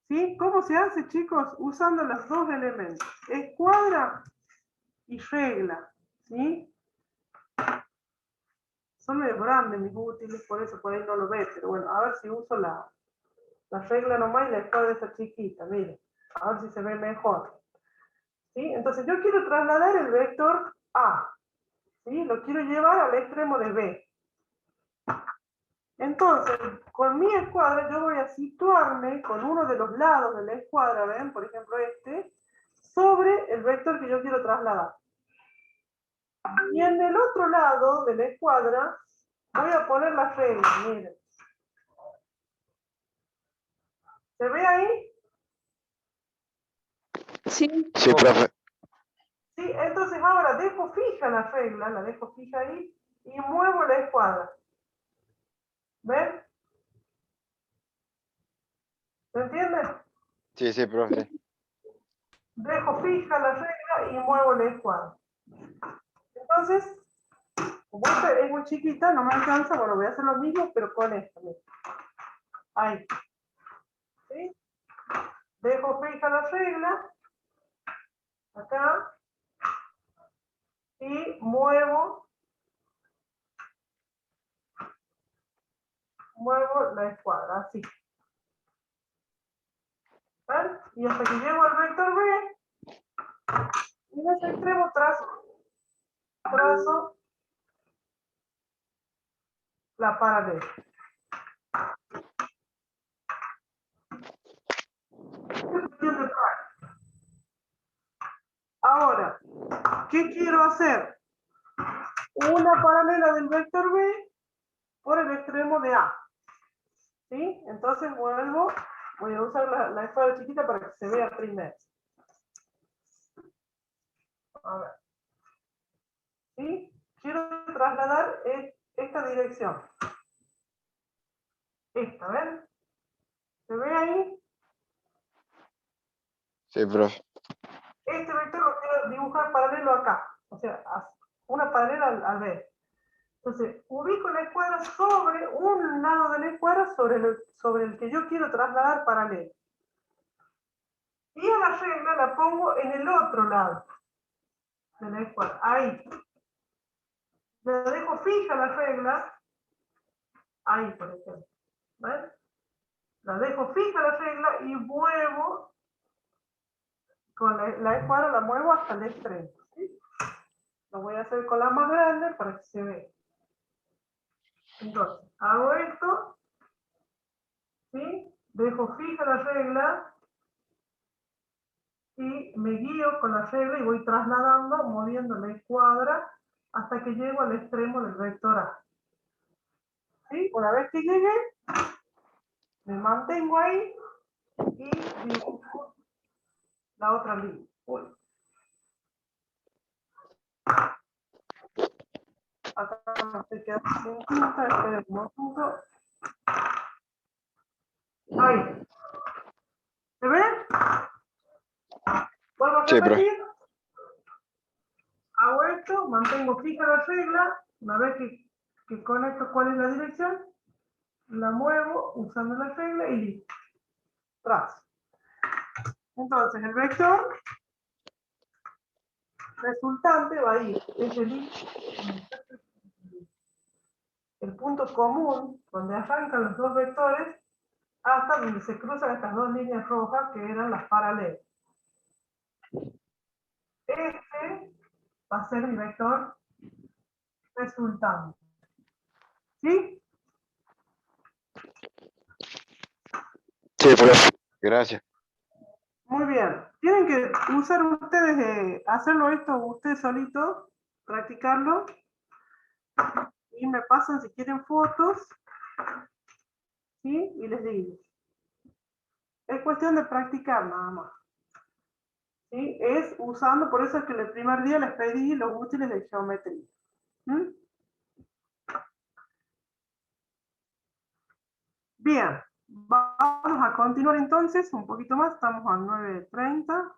¿Sí? ¿Cómo se hace, chicos? Usando los dos elementos. Escuadra y regla. ¿Sí? Son medio grandes mis útiles, por eso por ahí no lo ve. Pero bueno, a ver si uso la regla nomás y la escuadra esa chiquita. Miren, a ver si se ve mejor. ¿Sí? Entonces yo quiero trasladar el vector A. ¿Sí? Lo quiero llevar al extremo de B. Entonces, con mi escuadra yo voy a situarme con uno de los lados de la escuadra, ¿ven? Por ejemplo este, sobre el vector que yo quiero trasladar. Y en el otro lado de la escuadra voy a poner la regla, miren. ¿Se ve ahí? Sí. Sí, profe. Sí, entonces ahora dejo fija la regla, la dejo fija ahí, y muevo la escuadra. ¿Ven? ¿Se entiende? Sí, sí, profe. Dejo fija la regla y muevo la escuadra. Entonces, como esta es muy chiquita, no me alcanza, bueno, voy a hacer lo mismo, pero con esto. Miren. Ahí. ¿Sí? Dejo fija la regla, acá, y muevo la escuadra, así. ¿Ven? Y hasta que llego al vector B, y en ese extremo trazo la paralela. Ahora, ¿qué quiero hacer? Una paralela del vector B por el extremo de A. ¿Sí? Entonces vuelvo, voy a usar la escuadra chiquita para que se vea primero. A ver. ¿Sí? Quiero trasladar esta dirección. Esta, ¿ven? ¿Se ve ahí? Sí, profe. Este vector lo quiero dibujar paralelo acá. O sea, una paralela al B. Entonces, ubico la escuadra sobre un lado de la escuadra sobre el que yo quiero trasladar paralelo. Y a la regla la pongo en el otro lado de la escuadra, ahí. La dejo fija la regla, ahí por ejemplo. ¿Ven? La dejo fija la regla y muevo, con la escuadra la muevo hasta el extremo. ¿Sí? Lo voy a hacer con la más grande para que se vea. Entonces, hago esto, ¿sí? Dejo fija la regla y me guío con la regla y voy trasladando, moviendo la escuadra hasta que llego al extremo del vector A. ¿Sí? Una vez que llegué, me mantengo ahí y dibujo la otra línea. Uy. Acá me estoy quedando sin tinta, esperen un momento. Ahí. ¿Se ve? Vuelvo a Sí, profe. repetir. Hago esto, mantengo fija la regla. Una vez que conecto cuál es la dirección, la muevo usando la regla y listo. Trazo. Entonces el vector resultante va a ir desde el punto común donde arrancan los dos vectores hasta donde se cruzan estas dos líneas rojas que eran las paralelas. Este va a ser mi vector resultante. ¿Sí? Sí, profe. Gracias. Muy bien. Tienen que usar ustedes, hacerlo esto ustedes solitos, practicarlo. Y me pasan si quieren fotos. ¿Sí? Y les digo. Es cuestión de practicar nada más. ¿Sí? Es usando, por eso es que el primer día les pedí los útiles de geometría. ¿Mm? Bien, vamos a continuar entonces un poquito más, estamos a 9:30.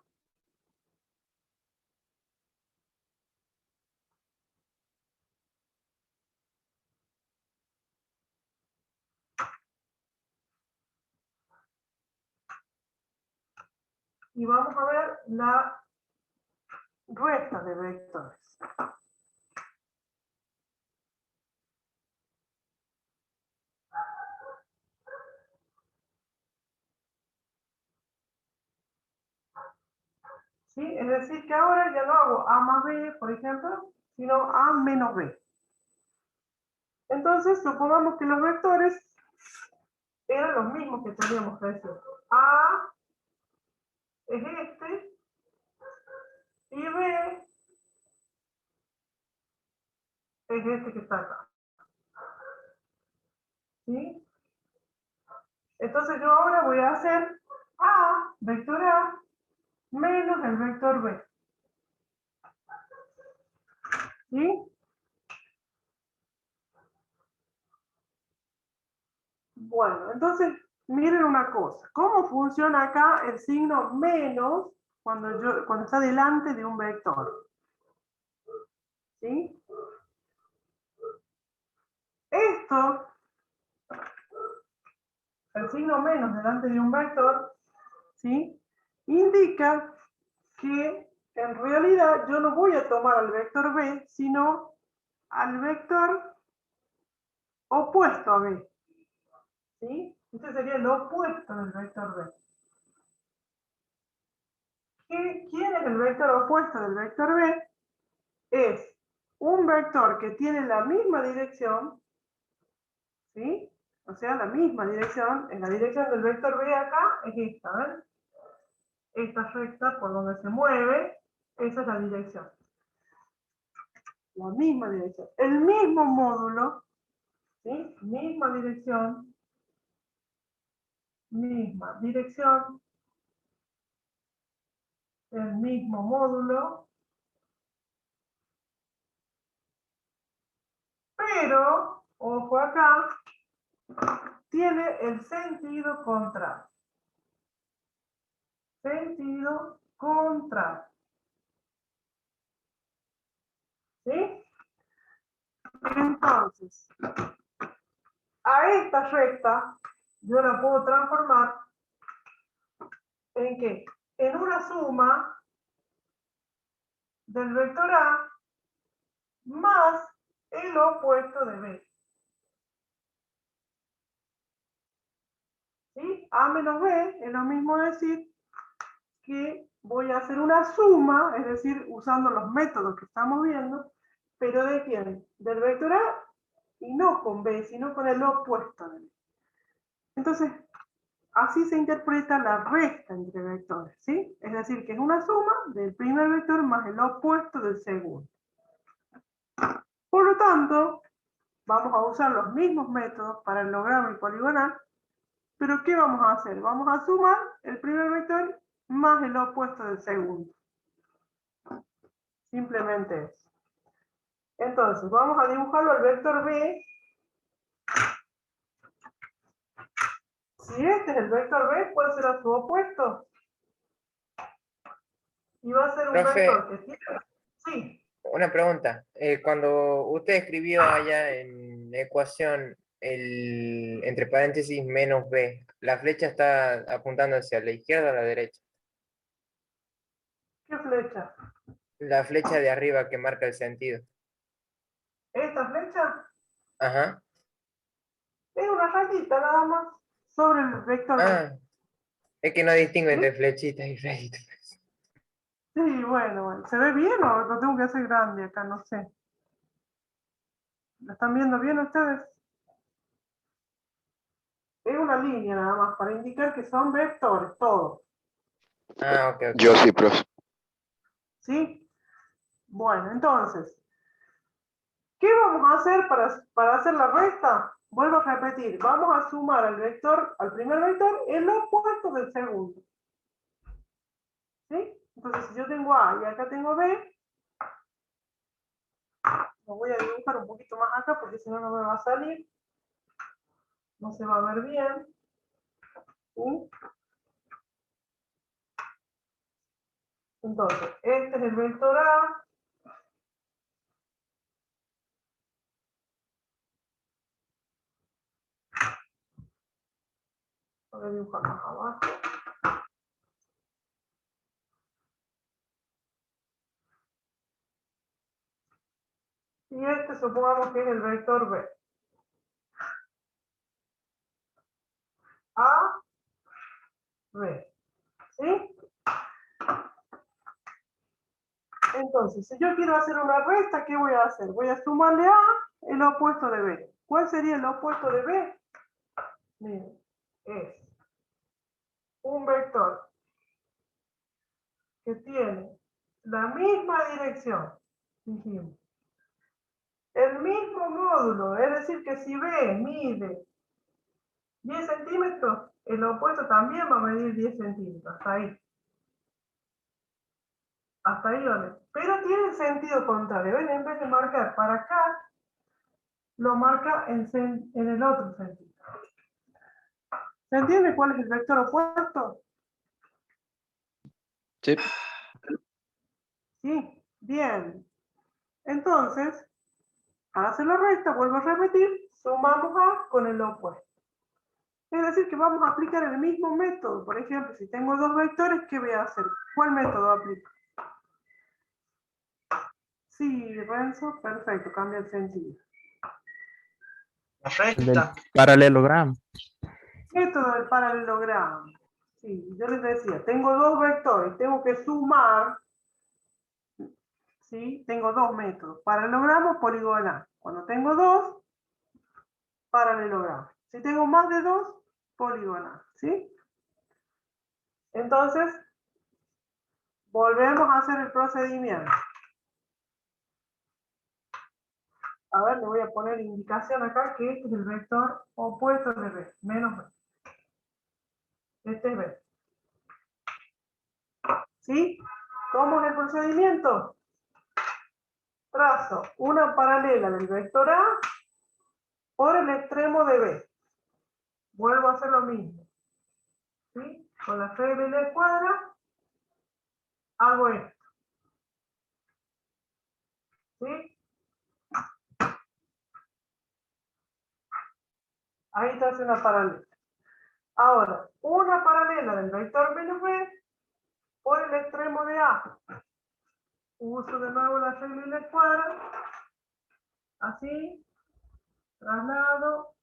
Y vamos a ver la resta de vectores. ¿Sí? Es decir, que ahora ya no hago A más B, por ejemplo, sino A menos B. Entonces, supongamos que los vectores eran los mismos que teníamos recién. A es este, y B es este que está acá. ¿Sí? Entonces yo ahora voy a hacer A, vector A, menos el vector B. ¿Sí? Bueno, entonces miren una cosa. ¿Cómo funciona acá el signo menos cuando está delante de un vector? ¿Sí? Esto, el signo menos delante de un vector, ¿sí? Indica que en realidad yo no voy a tomar al vector B, sino al vector opuesto a B. ¿Sí? Este sería el opuesto del vector B. ¿Quién es el vector opuesto del vector B? Es un vector que tiene la misma dirección, ¿sí? O sea, la misma dirección, en la dirección del vector B acá es esta, ¿ven? Esta recta por donde se mueve, esa es la dirección. La misma dirección. El mismo módulo, ¿sí? Misma dirección, el mismo módulo, pero, ojo acá, tiene el sentido contrario. Sentido contrario. ¿Sí? Entonces, a esta recta yo la puedo transformar ¿en qué? en una suma del vector A más el opuesto de B. ¿Sí? A menos B es lo mismo decir que voy a hacer una suma, es decir, usando los métodos que estamos viendo, pero ¿de quién? Del vector A y no con B, sino con el opuesto de B. Entonces, así se interpreta la resta entre vectores, ¿sí? Es decir, que es una suma del primer vector más el opuesto del segundo. Por lo tanto, vamos a usar los mismos métodos para el logramo y poligonal, pero ¿qué vamos a hacer? Vamos a sumar el primer vector más el opuesto del segundo. Simplemente eso. Entonces, vamos a dibujarlo al vector B. Si este es el vector B, ¿cuál será su opuesto? Y va a ser un Profe, vector que tiene... Sí. una pregunta. Cuando usted escribió allá en ecuación el entre paréntesis menos b, ¿la flecha está apuntando hacia la izquierda o la derecha? ¿Qué flecha? La flecha de arriba que marca el sentido. ¿Esta flecha? Ajá. Es una rayita nada más sobre el vector B. Ah, es que no distingo ¿Sí? entre flechitas y rayitas. Sí, bueno. ¿Se ve bien o lo tengo que hacer grande acá? No sé. ¿Lo están viendo bien ustedes? Es una línea nada más para indicar que son vectores, todos. Ah, ok, ok. Yo sí, profe. ¿Sí? Bueno, entonces, ¿qué vamos a hacer para hacer la resta? Vuelvo a repetir, vamos a sumar al vector, al primer vector, el opuesto del segundo. ¿Sí? Entonces, si yo tengo A y acá tengo B, lo voy a dibujar un poquito más acá porque si no, no me va a salir. No se va a ver bien. ¿Sí? Entonces, este es el vector A. Voy a dibujar más abajo. Y este supongamos que es el vector B. A, B. ¿Sí? Entonces, si yo quiero hacer una resta, ¿qué voy a hacer? Voy a sumarle A el opuesto de B. ¿Cuál sería el opuesto de B? Miren, es un vector que tiene la misma dirección, dijimos, el mismo módulo, es decir, que si B mide 10 centímetros, el opuesto también va a medir 10 centímetros, hasta ahí. Hasta ahí, ¿vale? Pero tiene sentido contrario, ¿ven? En vez de marcar para acá, lo marca en el otro sentido. ¿Se entiende cuál es el vector opuesto? Sí. Sí, bien. Entonces, para hacer la resta, vuelvo a repetir, sumamos A con el opuesto. Es decir, que vamos a aplicar el mismo método. Por ejemplo, si tengo dos vectores, ¿qué voy a hacer? ¿Cuál método aplico? Sí, Renzo, perfecto, cambia el sentido. La Del resta. paralelogramo. Método del paralelogramo. Sí, yo les decía, tengo dos vectores, tengo que sumar. ¿Sí? Tengo dos métodos, paralelogramo, poligonal. Cuando tengo dos, paralelogramo. Si tengo más de dos, poligonal. ¿Sí? Entonces, volvemos a hacer el procedimiento. A ver, le voy a poner indicación acá que este es el vector opuesto de B, menos B. Este es B. ¿Sí? ¿Cómo es el procedimiento? Trazo una paralela del vector A por el extremo de B. Vuelvo a hacer lo mismo. ¿Sí? Con la regla de cuadra hago esto. ¿Sí? Ahí está haciendo una paralela. Ahora, una paralela del vector menos B por el extremo de A. Uso de nuevo la regla y la escuadra. Así. Traslado.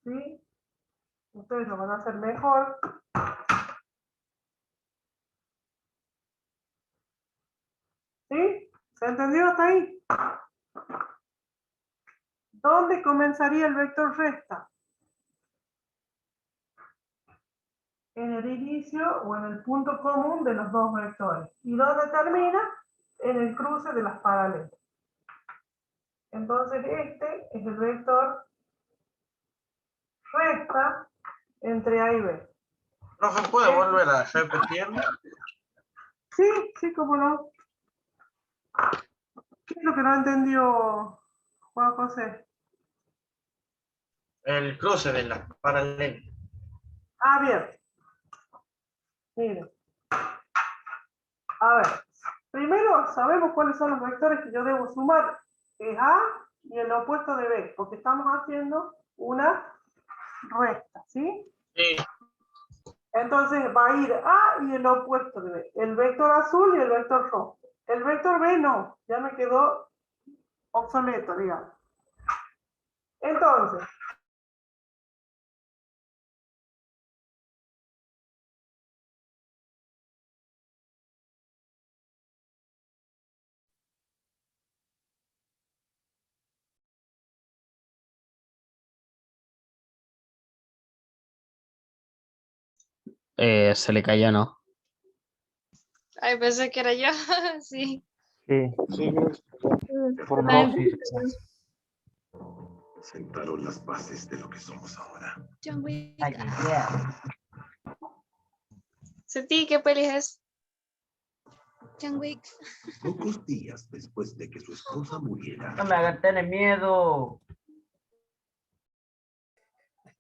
¿Sí? Ustedes lo van a hacer mejor. ¿Sí? ¿Se entendió hasta ahí? ¿Dónde comenzaría el vector resta? En el inicio o en el punto común de los dos vectores. ¿Y dónde termina? En el cruce de las paralelas. Entonces este es el vector resta entre A y B. Profe, ¿puede volver a repetirlo? Sí, sí, cómo no. ¿Qué es lo que no entendió Juan José? El cruce de las paralelas. Ah, bien. Miren. A ver. Primero sabemos cuáles son los vectores que yo debo sumar. Es A y el opuesto de B, porque estamos haciendo una resta, ¿sí? Sí. Entonces va a ir A y el opuesto de B. El vector azul y el vector rojo. El vector B no, ya me quedó obsoleto, digamos. Entonces, Se le cayó, ¿no? Ay, pensé que era yo. Sí. Sí, Sí, no, por Ay, dos, sí. Sentaron las bases de lo que somos ahora. John Wick. Ay, yeah. Sentí, ¿qué peli es? John Wick. Pocos días después de que su esposa muriera. No me hagan tener miedo.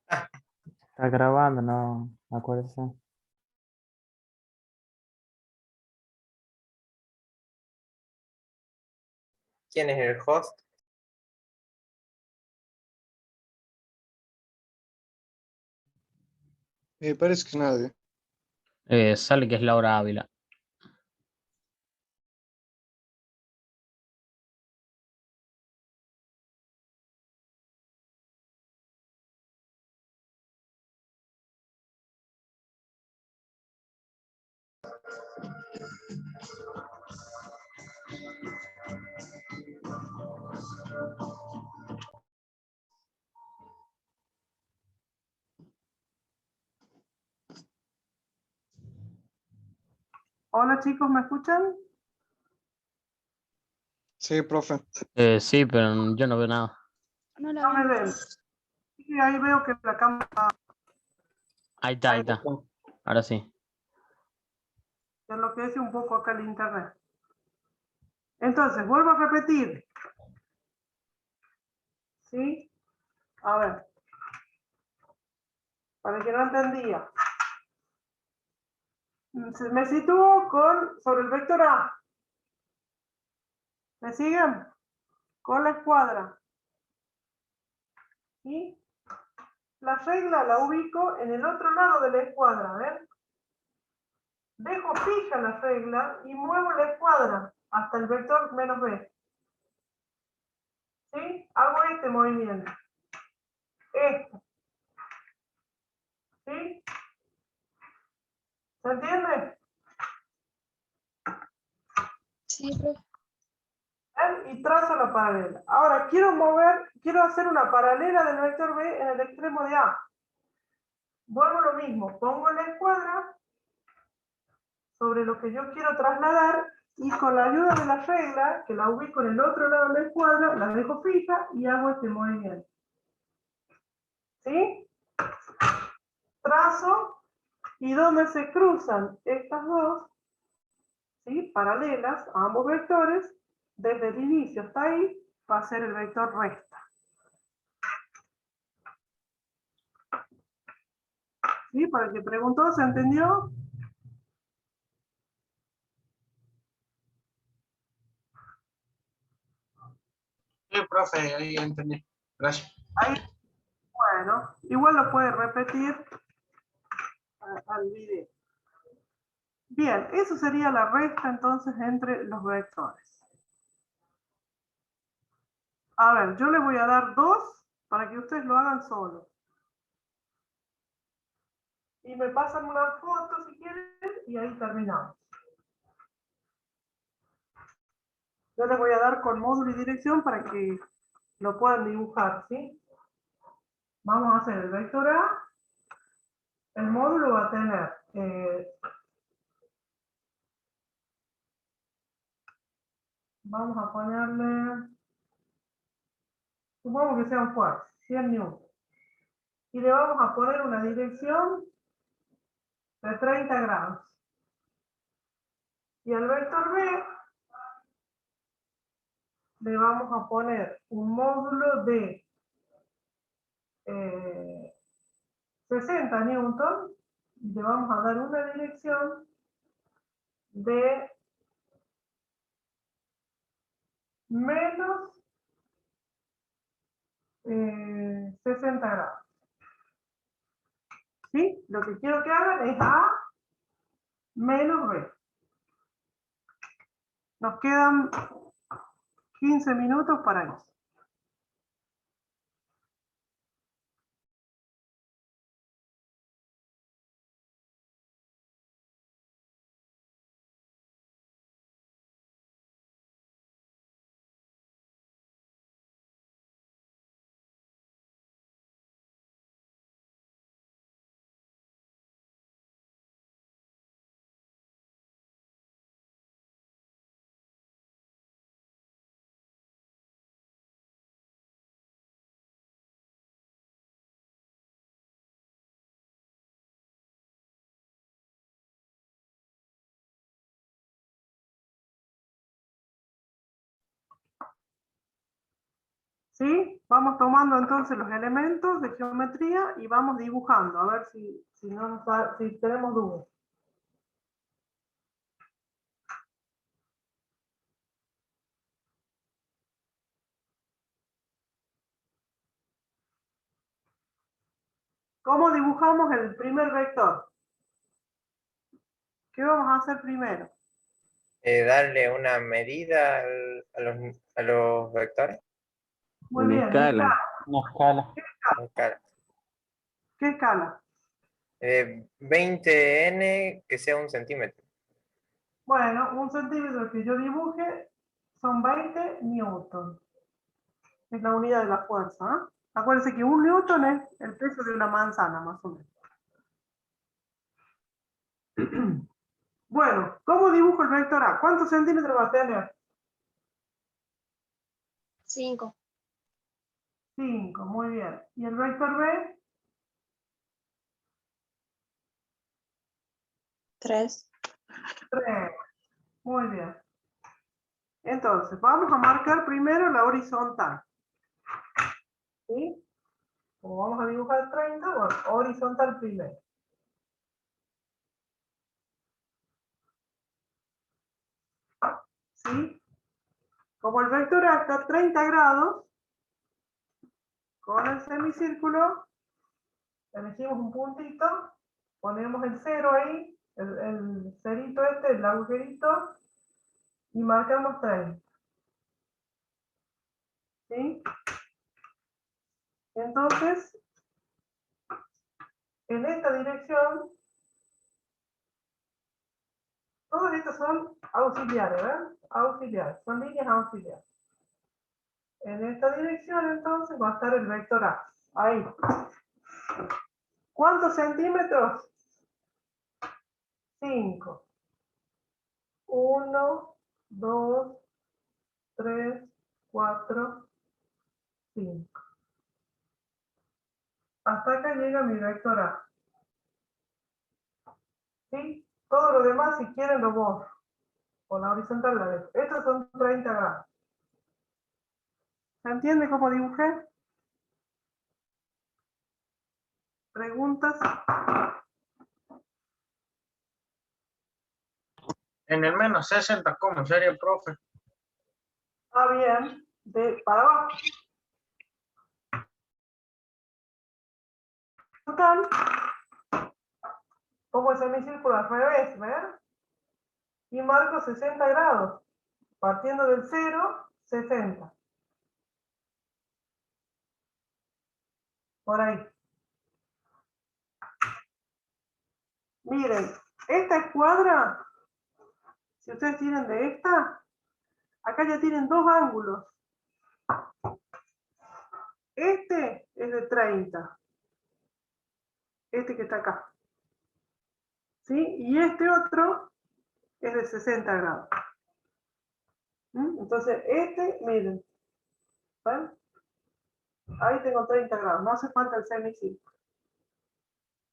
Está grabando, no, acuérdese. ¿Quién es el host? Parece que nadie. Sale que es Laura Ávila. hola chicos, ¿me escuchan? Sí, profe. Sí, pero yo no veo nada. No la No me veo. ven. Sí, ahí veo que la cámara Ahí está, ahí está. Ahora sí. se enloquece un poco acá el internet. Entonces, vuelvo a repetir. ¿Sí? A ver. Para el que no entendía. Me sitúo sobre el vector A. ¿Me siguen? Con la escuadra. ¿Sí? La regla la ubico en el otro lado de la escuadra, ¿ven? Dejo fija la regla y muevo la escuadra hasta el vector menos B. ¿Sí? Hago este movimiento. Este. ¿Sí? ¿Se entiende? Sí, profe. Y trazo la paralela. Ahora quiero hacer una paralela del vector B en el extremo de A. Vuelvo lo mismo, pongo la escuadra sobre lo que yo quiero trasladar y con la ayuda de la regla, que la ubico en el otro lado de la escuadra, la dejo fija y hago este movimiento. ¿Sí? Trazo y donde se cruzan estas dos, ¿sí? Paralelas a ambos vectores, desde el inicio hasta ahí, va a ser el vector resta. ¿Sí? Para el que preguntó, ¿se entendió? Sí, profe, ahí entendí. Gracias. Ahí, bueno, igual lo puede repetir al video. Bien, eso sería la resta entonces entre los vectores. A ver, yo le voy a dar 2 para que ustedes lo hagan solos. Y me pasan una foto si quieren y ahí terminamos. Yo les voy a dar con módulo y dirección para que lo puedan dibujar, ¿sí? Vamos a hacer el vector A. El módulo va a tener, vamos a ponerle, supongamos que sea un fuerza, 100 newton. Y le vamos a poner una dirección de 30 grados. Y al vector B le vamos a poner un módulo de 60 newton y le vamos a dar una dirección de menos 60 grados. ¿Sí? Lo que quiero que hagan es A menos B. Nos quedan 15 minutos para eso. ¿Sí? Vamos tomando entonces los elementos de geometría y vamos dibujando, a ver si tenemos dudas. ¿Cómo dibujamos el primer vector? ¿Qué vamos a hacer primero? Darle una medida a los vectores. Muy Una bien. escala. Una escala. Una escala. ¿Qué escala? 20n que sea 1 centímetro. Bueno, 1 centímetro que yo dibuje son 20 newton. Es la unidad de la fuerza. ¿Eh? Acuérdense que 1 newton es el peso de una manzana, más o menos. Bueno, ¿cómo dibujo el vector A? ¿Cuántos centímetros va a tener? 5. 5, muy bien. ¿Y el vector B? 3. 3. Muy bien. Entonces, vamos a marcar primero la horizontal. ¿Sí? Como vamos a dibujar 30, bueno, horizontal primero. ¿Sí? Como el vector A está a 30 grados, con el semicírculo, elegimos un puntito, ponemos el 0 ahí, el cerito este, el agujerito, y marcamos 30. ¿Sí? Entonces, en esta dirección, todos estos son auxiliares, ¿verdad? Auxiliares, son líneas auxiliares. En esta dirección, entonces, va a estar el vector A. Ahí. ¿Cuántos centímetros? 5. 1, 2, 3, 4, 5. Hasta acá llega mi vector A. ¿Sí? Todo lo demás, si quieren, lo borro. Con la horizontal la dejo. Estos son 30 grados. ¿Se entiende cómo dibujé? ¿Preguntas? En el menos 60, ¿cómo sería, profe? Ah, bien. Para abajo. Total. Pongo el semicírculo al revés, ¿ven? y marco 60 grados. Partiendo del 0, 60. Por ahí. Miren, esta escuadra, si ustedes tienen de esta, acá ya tienen dos ángulos. Este es de 30. Este que está acá. ¿Sí? Y este otro es de 60 grados. Entonces, este, miren. ¿Ven? Ahí tengo 30 grados. No hace falta el semicírculo.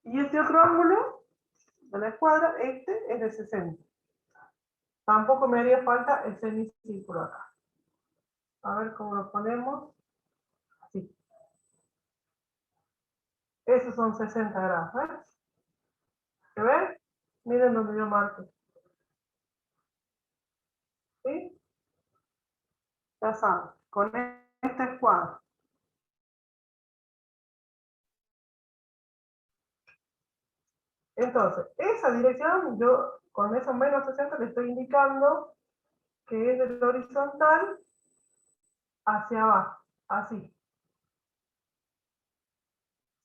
Y este otro ángulo de la escuadra, este es de 60. Tampoco me haría falta el semicírculo acá. A ver cómo lo ponemos. Así. Esos son 60 grados. ¿Ves? ¿Se ven? Miren donde yo marco. ¿Sí? Ya saben, con esta escuadra. Entonces, esa dirección, yo con esos menos 60 le estoy indicando que es del horizontal hacia abajo, así.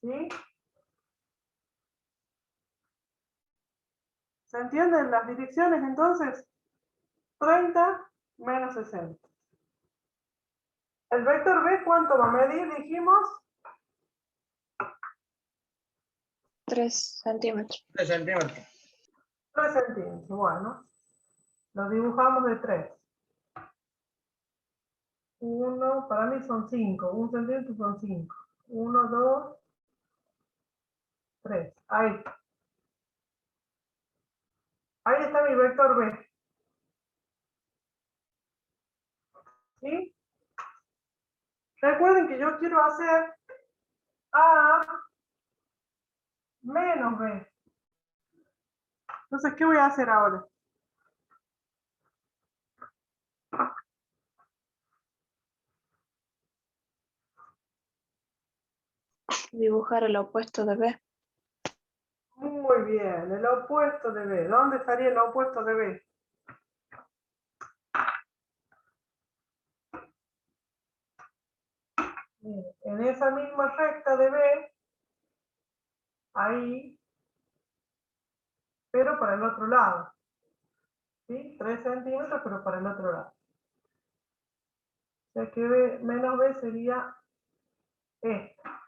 ¿Sí? ¿Se entienden las direcciones entonces? 30 menos 60. El vector B, ¿cuánto va a medir? Dijimos 3 centímetros. 3 centímetros. 3 centímetros. Bueno, lo dibujamos de 3. 1, para mí son 5. 1 centímetro son 5. 1, 2, 3. Ahí. Ahí está mi vector B. ¿Sí? Recuerden que yo quiero hacer A menos B. Entonces, ¿qué voy a hacer ahora? Dibujar el opuesto de B. Muy bien, el opuesto de B. ¿Dónde estaría el opuesto de B? En esa misma recta de B, ahí, pero para el otro lado. ¿Sí? 3 centímetros, pero para el otro lado. O sea que B menos B sería esta.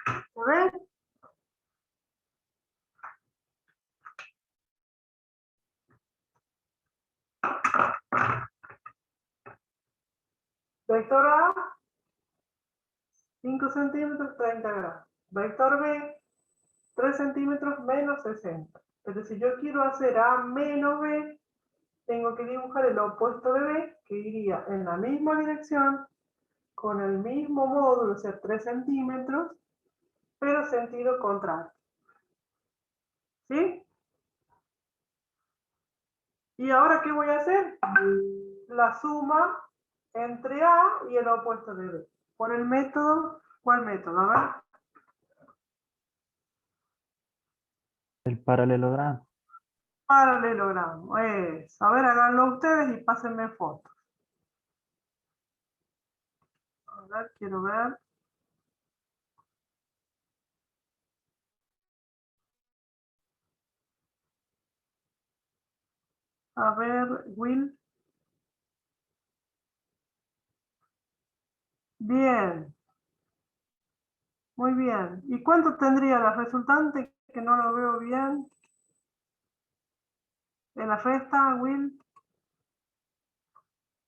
¿Se ven? Vector A, 5 centímetros, 30 grados. Vector B, 3 centímetros menos 60. Pero si yo quiero hacer A menos B, tengo que dibujar el opuesto de B, que iría en la misma dirección, con el mismo módulo, o sea, 3 centímetros, pero sentido contrario. ¿Sí? ¿Y ahora qué voy a hacer? La suma entre A y el opuesto de B. Por el método, ¿cuál método? A ver. El paralelogramo. Paralelogramo. A ver, háganlo ustedes y pásenme fotos. A ver, quiero ver. A ver, Will. Bien. Muy bien. ¿Y cuánto tendría la resultante? Que no lo veo bien. En la resta, Will.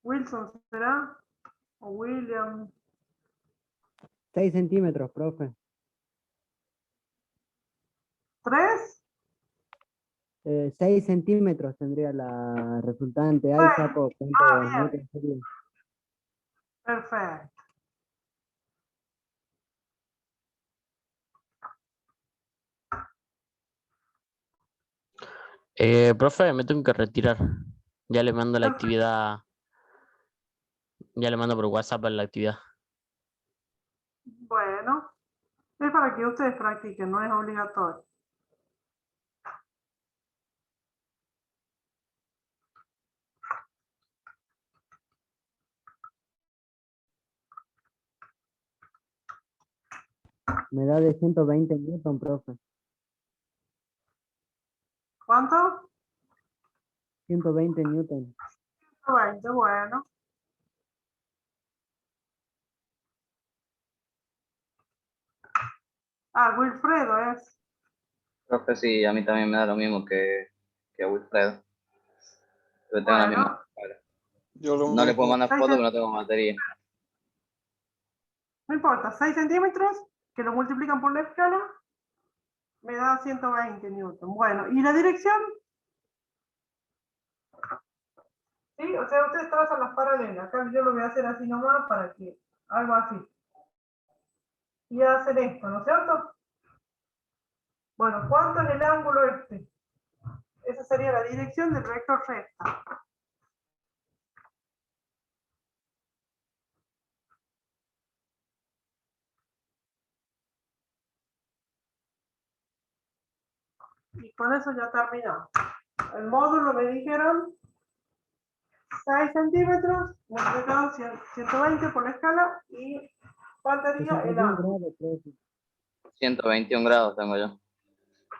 Wilson, ¿será? O William. 6 centímetros, profe. ¿3? 6 centímetros tendría la resultante. Ahí saco cuántos metros sería. Perfecto. Profe, me tengo que retirar. Ya le mando la actividad. Ya le mando por WhatsApp la actividad. Bueno. ¿Les para que ustedes practiquen, no es obligatorio. Me da de 120 Newton, profe. ¿Cuánto? 120 Newton. 120, bueno. Ah, Wilfredo es. Profe, sí, a mí también me da lo mismo que a Wilfredo. Yo tengo la misma. No le puedo mandar foto, pero no tengo batería. No importa, 6 centímetros, que lo multiplican por la escala, me da 120 newton. Bueno, ¿y la dirección? ¿Sí? O sea, ustedes trazan las paralelas. Acá yo lo voy a hacer así nomás para que, algo así. Y hacer esto, ¿no es cierto? Bueno, ¿cuánto es el ángulo este? Esa sería la dirección del vector recta. Y con eso ya terminamos. El módulo me dijeron 6 centímetros, multiplicado 120 por la escala y faltaría el 61 ángulo. grados, profe. 121 grados tengo yo.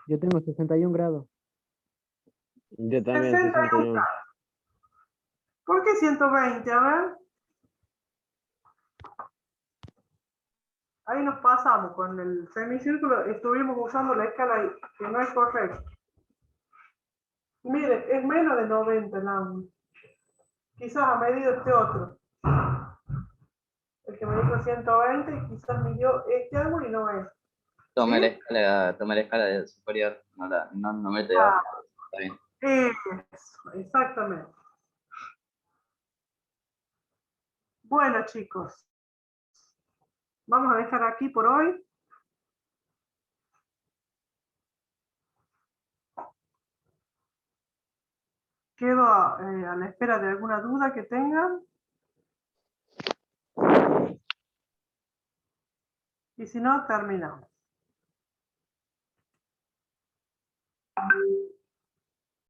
Yo tengo 61 grados. Yo también 61 61. grados. ¿Por qué 120? A ver. Ahí nos pasamos con el semicírculo, estuvimos usando la escala ahí, que no es correcta. Miren, es menos de 90 el ángulo. Quizás ha medido este otro. El que me dijo 120, quizás midió este ángulo y no es. Tomé ¿Sí? la escala de superior, no me de abajo. Está bien. Eso, exactamente. Bueno, chicos. Vamos a dejar aquí por hoy. Quedo a la espera de alguna duda que tengan. Y si no, terminamos.